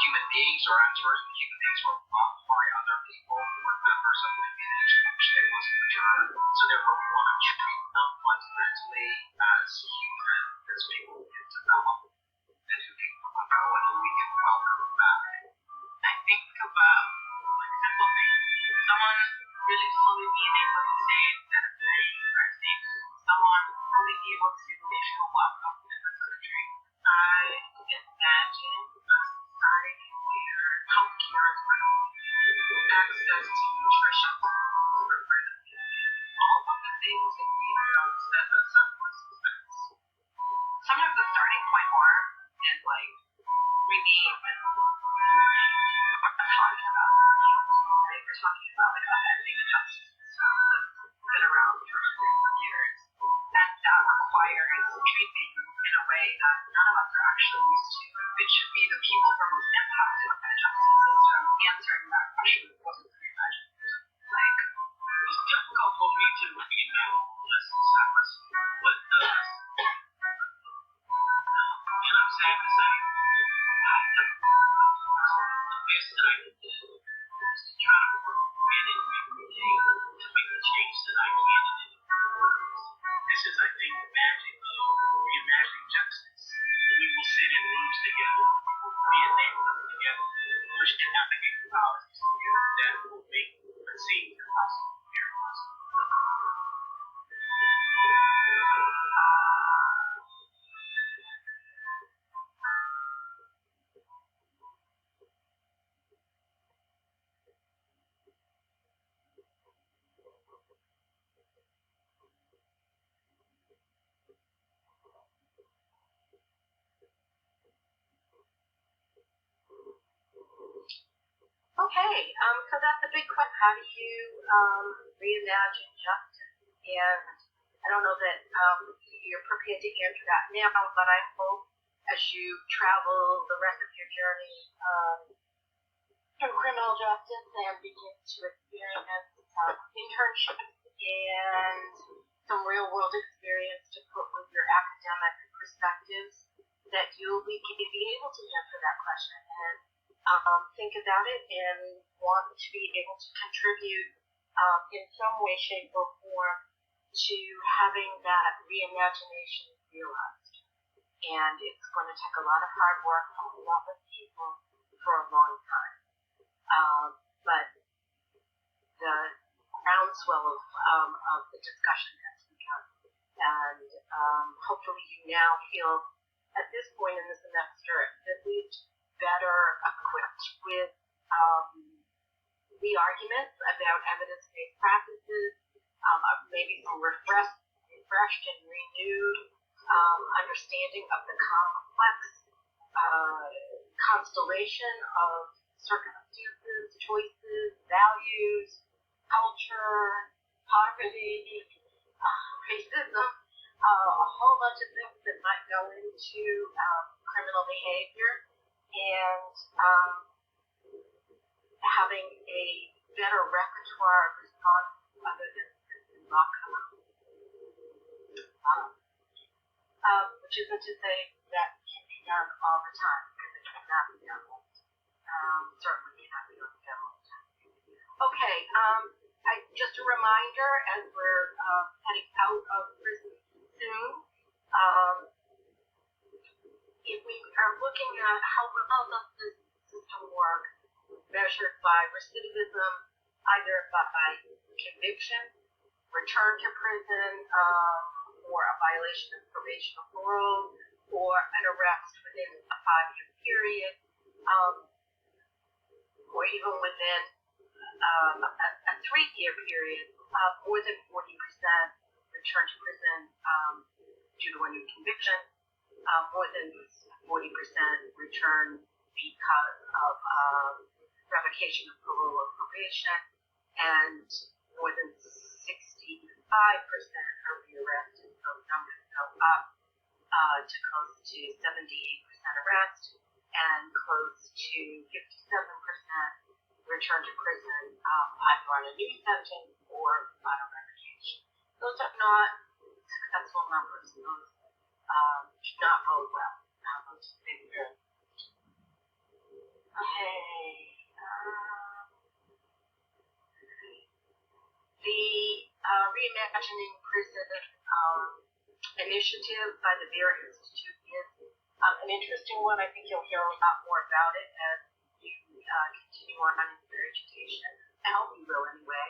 human beings are entering, human beings were loved by other people who were members of the community to which they must return. So therefore we want to treat them fundamentally as human, as people who can develop, and who can grow, and who we can welcome back. I think about like simple things. Someone really fully being able to say that they are safe. Someone fully able to feel welcome in this country. I talking about like upending the justice system that's been around for hundreds of years, and that requires treating in a way that none of us are actually used to. It should be the people who are most impacted by the justice system answering that question. What is the reimagined? Like, It's difficult for me to reimagine. Let's stop us. What does, and I'm sad to say, the best that I can do is to try to work in it every day to make the change that I can in it. This is, I think, the magic of reimagining justice. We will sit in rooms together, be in neighborhoods together, push and advocate for policies together that will make unseen possible. Okay, so that's a big question. How do you reimagine justice? And I don't know that you're prepared to answer that now, but I hope as you travel the rest of your journey through criminal justice and begin to experience internships and some real world experience to put with your academic perspectives, that you'll be able to answer that question and think about it and want to be able to contribute in some way, shape, or form to having that reimagination realized. And it's going to take a lot of hard work from a lot of people for a long time. But the groundswell of the discussion has begun. And hopefully you now feel at this point in the semester at least better equipped with the arguments about evidence-based practices, maybe some refreshed and renewed understanding of the complex constellation of circumstances, choices, values, culture, poverty, racism, a whole bunch of things that might go into criminal behavior, and having a better repertoire of response other than lock-up. Which isn't to say that can be done all the time, because it cannot be done all the time. Certainly cannot be done all the time. Okay, just a reminder, as we're heading out of prison soon, if we are looking at how well does this system work, measured by recidivism, either by conviction, return to prison, or a violation of probation or parole, or an arrest within a 5-year period, or even within a 3-year period, more than 40% return to prison due to a new conviction, more than 40% return because of revocation of parole or probation, and more than 65% are rearrested. So numbers go up to close to 78% arrest and close to 57% return to prison, either on a new sentence or on a revocation. Those are not successful numbers. Those should not bode well. Okay. The Reimagining Prison initiative by the Beer Institute is an interesting one. I think you'll hear a lot more about it as you continue on in your education. I hope you will anyway.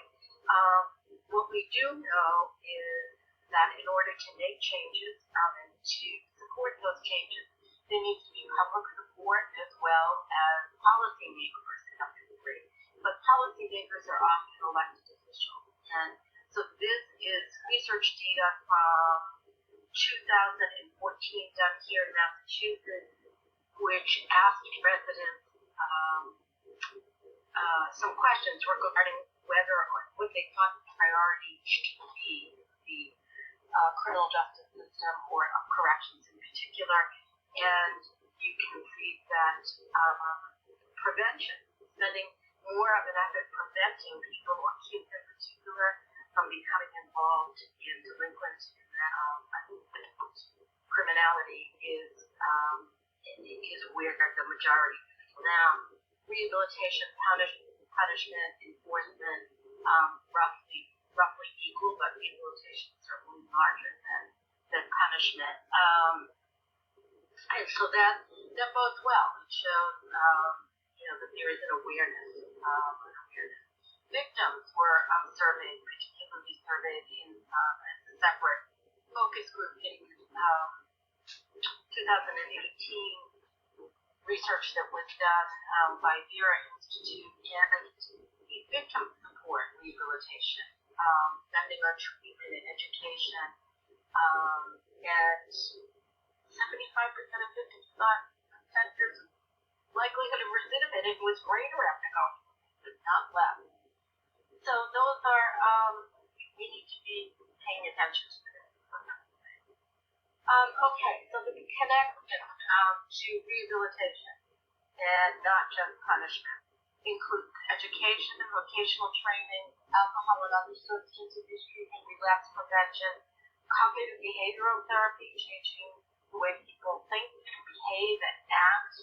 What we do know is that in order to make changes and to support those changes, there needs to be public support as well as policymakers have to agree. But policymakers are often elected officials. And so this is research data from 2014 done here in Massachusetts, which asked residents some questions regarding whether or what they thought the priority should be, the criminal justice system or corrections in particular. And you can see that prevention, spending more of an effort preventing people, or kids in particular, from becoming involved in delinquent criminality is where the majority is now. Rehabilitation, punishment, enforcement, roughly equal, but rehabilitation is certainly larger than punishment. And so that bodes well. It shows that there is an awareness. Victims were surveyed, particularly surveyed in a separate focus group in 2018 research that was done by Vera Institute, and the victim support rehabilitation, spending on treatment and education, and 75% of victims thought offenders' likelihood of recidivism was greater after going, but not less. So those are, we need to be paying attention to this. Okay, so the connection to rehabilitation and not just punishment includes education and vocational training, alcohol and other substance abuse treatment, relapse prevention, cognitive behavioral therapy, changing the way people think and behave and act,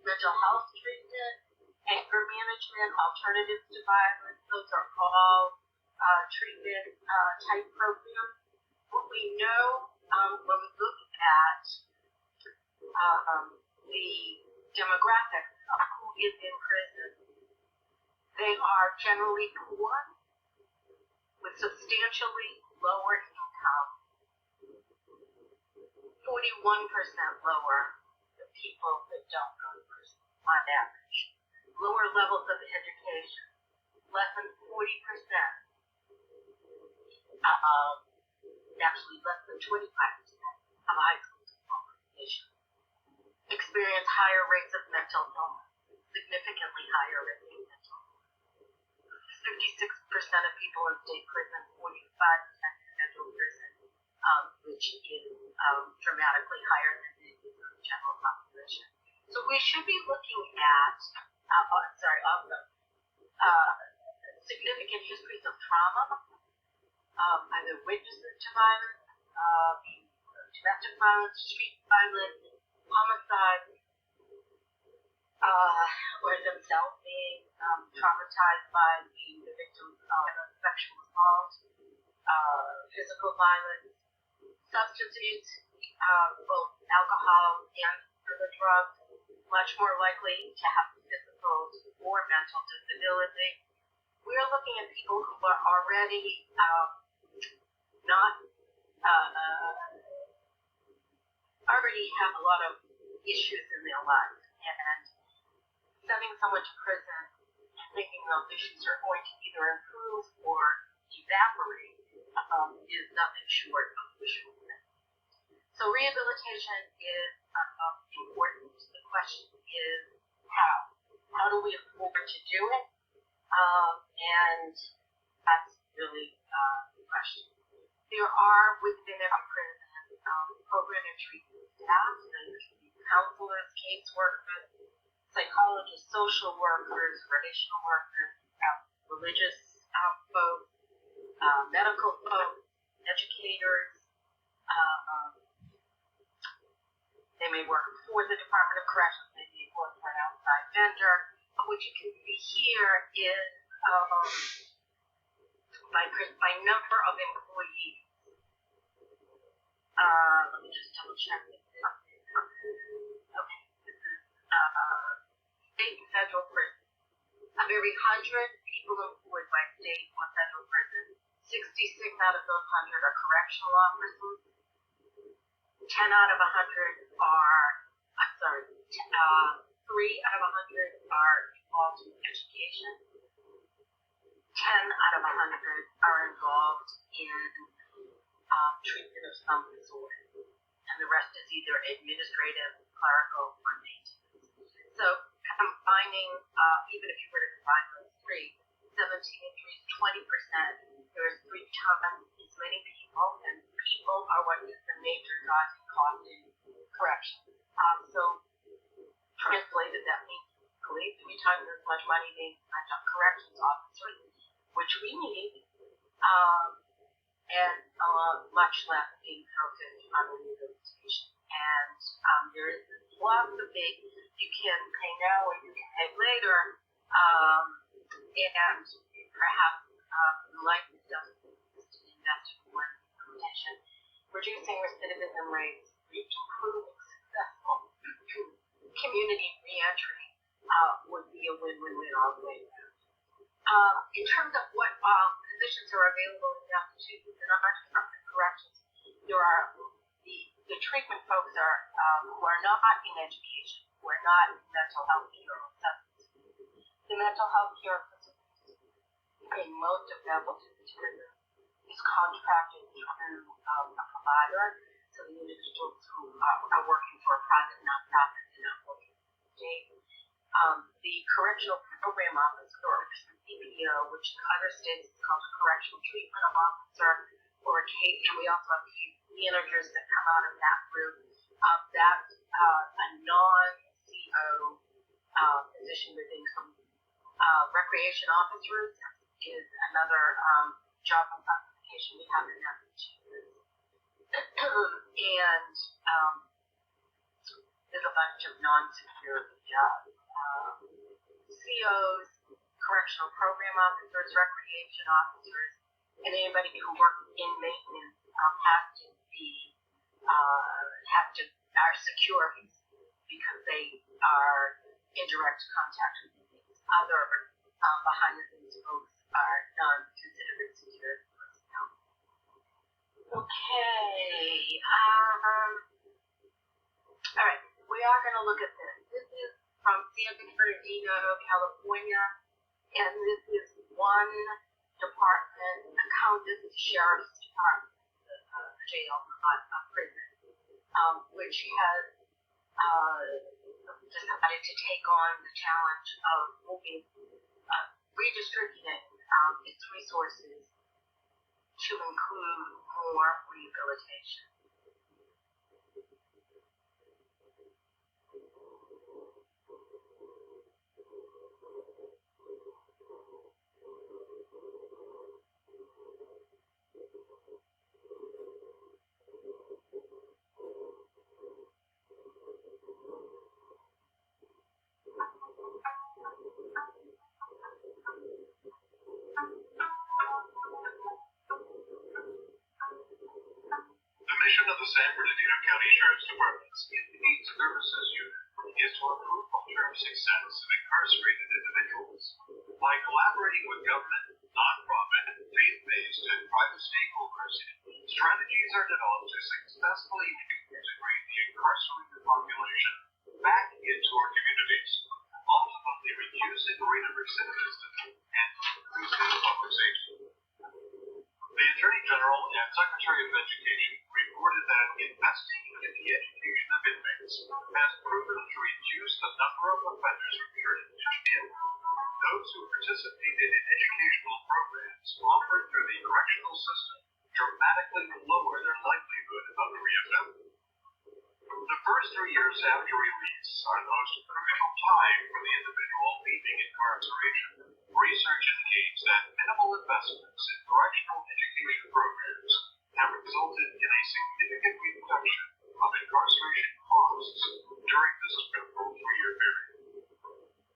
mental health treatment, anger management, alternatives to violence. Those are all treatment type programs. What we know when we look at the demographics of who is in prison, they are generally poor with substantially lower income, 41% lower than people that don't go to prison on average. Lower levels of education, less than 40%. Actually less than 25% of high school education. Experience higher rates of mental illness, significantly higher rates of mental illness. 56% of people in state prison, 45% in federal prison, which is dramatically higher than the general population. So we should be looking at, significant histories of trauma, either witnesses to violence, domestic violence, street violence, homicide, or themselves being traumatized by being the victims of sexual assault, physical violence, substance abuse, both alcohol and other drugs, much more likely to have physical or mental disability. We're looking at people who are already already have a lot of issues in their lives, and sending someone to prison and thinking those issues are going to either improve or evaporate is nothing short of wishful thinking. So rehabilitation is important. The question is how? How do we afford to do it? And that's really the question. There are within every prison program and treatment staff. There can be counselors, caseworkers, psychologists, social workers, relational workers, religious folks, medical folks, educators. They may work for the Department of Corrections. They may work for an outside vendor. What you can see here is by number of employees. Let me just double check this. Okay, this is state and federal prison. Of every 100 people employed by state or federal prison, 66 out of those 100 are correctional officers. 10 out of 100 are, 3 out of 100 are involved in education. 10 out of 100 are involved in treatment of some disorder. And the rest is either administrative, clerical, or maintenance. So combining even even if you were to combine those three, 17 and 3 is 20%. There's 3 times as many people, and people are what is the major driving cost in corrections. So translated, that means 3 times as much money being spent on corrections officers, which we need, and much less being focused on rehabilitation. And there is lots of big, you can pay now or you can pay later, and perhaps likely doesn't invest in more implementation. Reducing recidivism rates, improving successful community reentry would be a win-win-win all the way around. In terms of what positions are available in Massachusetts and our Department of Corrections, there are the treatment folks are who are not in education, who are not in mental health care or substance abuse. The mental health care in most of Appleton is contracted through a provider, so the individuals who are working for a private nonprofit and not working for the state. The correctional program officer, or CPO, which in other states is called a correctional treatment officer, or a case, and we also have case managers that come out of that group. That's a non-CO position within some recreation officers is another job classification we have in Massachusetts. And there's a bunch of non-security jobs. COs, correctional program officers, recreation officers, and anybody who works in maintenance are secure because they are in direct contact with these other behind the scenes folks are not considered security personnel. Okay. All right. We are going to look at this. This is from San Bernardino, California, and this is one department, this is the Sheriff's Department, jail, not a prison, which has decided to take on the challenge of redistributing its resources to include more rehabilitation. The mission of the San Bernardino County Sheriff's Department's Inmate Services Unit is to improve long-term success of incarcerated individuals. By collaborating with government, nonprofit, faith-based, and private stakeholders, strategies are developed to successfully integrate the incarcerated population back into our communities, ultimately reducing the rate of recidivism and increasing public safety. The Attorney General and Secretary of Education reported that investing in the education of inmates has proven to reduce the number of offenders returning to jail. Those who participated in educational programs offered through the correctional system dramatically lower their likelihood of reoffending. The first 3 years after release are the most crucial time for the individual leaving incarceration. Research indicates that minimal investments in correctional education programs have resulted in a significant reduction of incarceration costs during this critical 3-year period.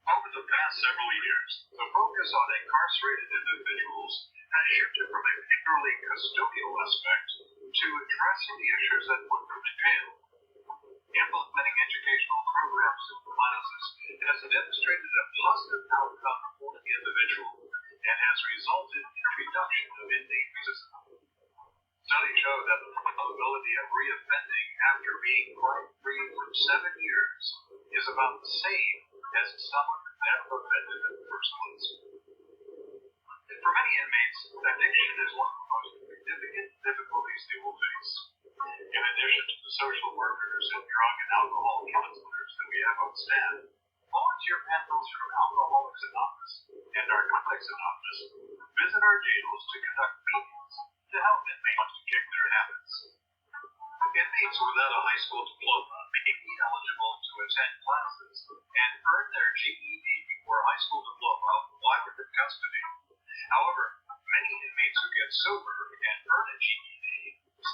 Over the past several years, the focus on incarcerated individuals has shifted from a purely custodial aspect to addressing the issues that put them in jail. Implementing educational programs and classes has demonstrated a positive outcome for the individual and has resulted in a reduction of inmate resistance. Studies show that the probability of reoffending after being crime-free for 7 years is about the same as someone who never offended in the first place. For many inmates, addiction is one of the most significant difficulties they will face. In addition to the social workers and drug and alcohol counselors that we have on staff, Volunteer patrons from Alcoholics Anonymous and Narcotics Anonymous visit our jails to conduct meetings to help inmates to kick their habits. Inmates without a high school diploma may be eligible to attend classes and earn their GED or high school diploma while in custody. However, many inmates who get sober and earn a GED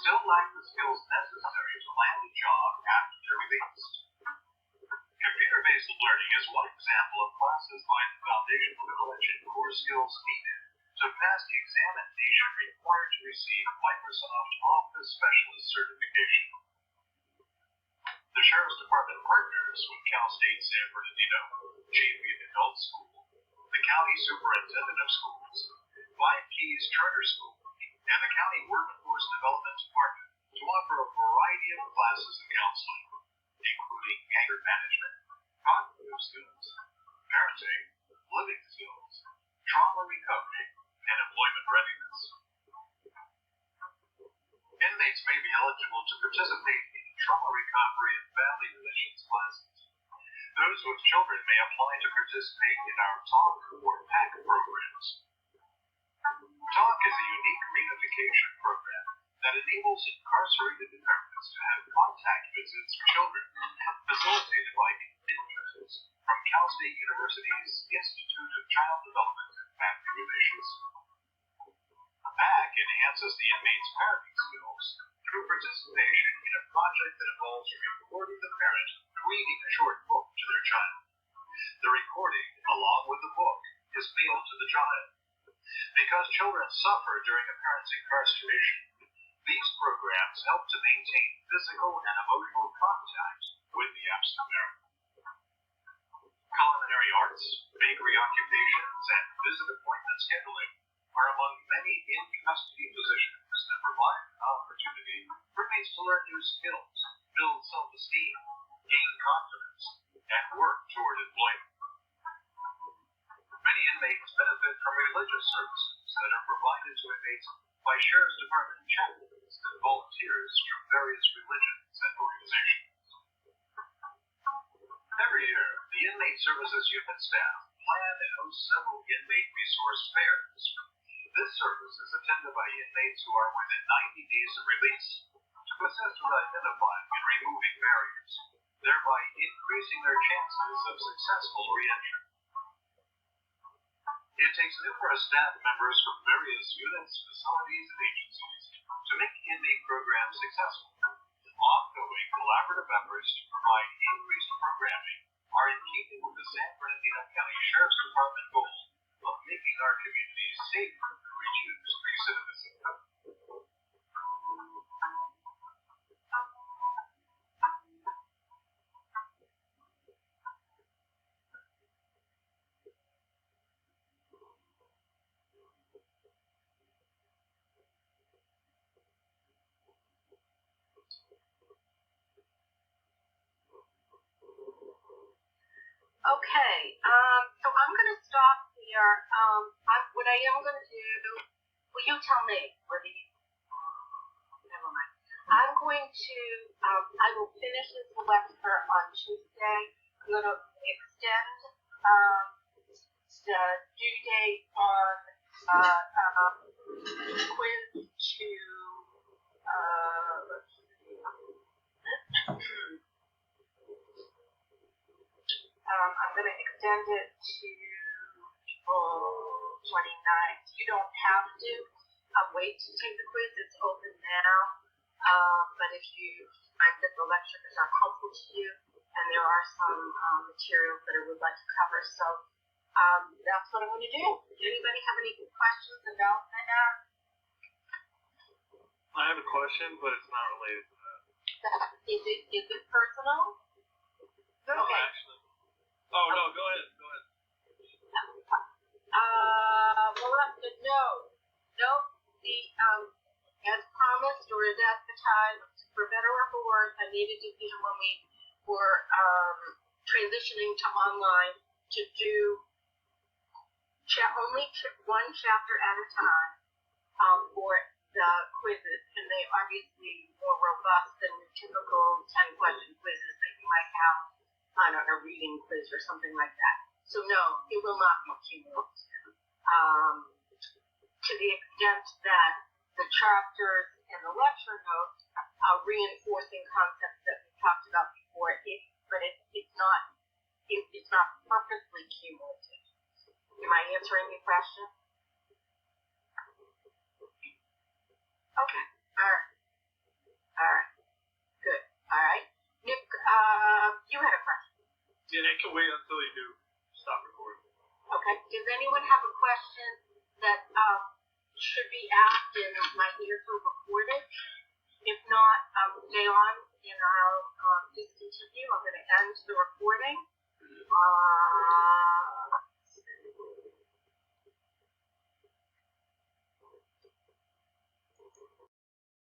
still lack the skills necessary to land a job after they're released. Computer-based learning is one example of classes find the foundational knowledge and core skills needed to pass the examination required to receive Microsoft Office Specialist certification. The Sheriff's Department partners with Cal State San Bernardino, Champion Adult School, the County Superintendent of Schools, Five Keys Charter School, and the County Workforce Development Department to offer a variety of classes and counseling, including anger management, cognitive skills, parenting, living skills, trauma recovery, and employment readiness. Inmates may be eligible to participate in trauma recovery and family relations classes. Those with children may apply to participate in our TALK or PAC programs. TALK is a unique reunification program that enables incarcerated Americans to have contact visits for children, facilitated by interns from Cal State University's Institute of Child Development and Family Relations. PAC enhances the inmate's parenting skills through participation in a project that involves recording the parent reading a short book to their child. The recording, along with the book, is mailed to the child. Because children suffer during a parent's incarceration, these programs help to maintain physical and emotional contact with the absent parent. Culinary arts, bakery occupations, and visit appointment scheduling are among many in-custody positions that provide an opportunity for inmates to learn new skills, build self-esteem, gain confidence, and work toward employment. Many inmates benefit from religious services that are provided to inmates by Sheriff's Department chaplains and volunteers from various religions and organizations. Every year, the Inmate Services Unit staff plan and host several inmate resource fairs. This service is attended by inmates who are within 90 days of release to assist with identifying and removing barriers, thereby increasing their chances of successful reentry. It takes numerous staff members from various units, facilities, and agencies to make inmate programs successful. Ongoing collaborative efforts to provide increased programming are in keeping with the San Bernardino County Sheriff's Department goal of making our communities safer to reduce recidivism. Okay, so I'm going to stop here. What I am going to do, well, you tell me whether you, never mind. I'm going to, I will finish this lecture on Tuesday. I'm going to extend the due date on quiz to, let's see. I'm going to extend it to April 29th. You don't have to wait to take the quiz. It's open now. But if you find that the lectures are helpful to you, and there are some materials that I would like to cover, so that's what I'm going to do. Does anybody have any questions about that? I have a question, but it's not related to that. Is it personal? No, Okay. actually. Oh, no, go ahead. Well, that's good. No. As promised or as advertised, for better or for worse, I made a decision when we were transitioning to online to do only one chapter at a time for the quizzes, and they obviously more robust than the typical 10-question quizzes that you might have on a reading quiz or something like that. So no, it will not be cumulative. To the extent that the chapters and the lecture notes are reinforcing concepts that we talked about before, but it's not purposely cumulative. Am I answering your question? Okay. All right. Good. All right. Nick, you had a question. Yeah, I can wait until you do stop recording. Okay. Does anyone have a question that should be asked and my ears are recorded? If not, stay on and I'll discontinue. I'm going to end the recording.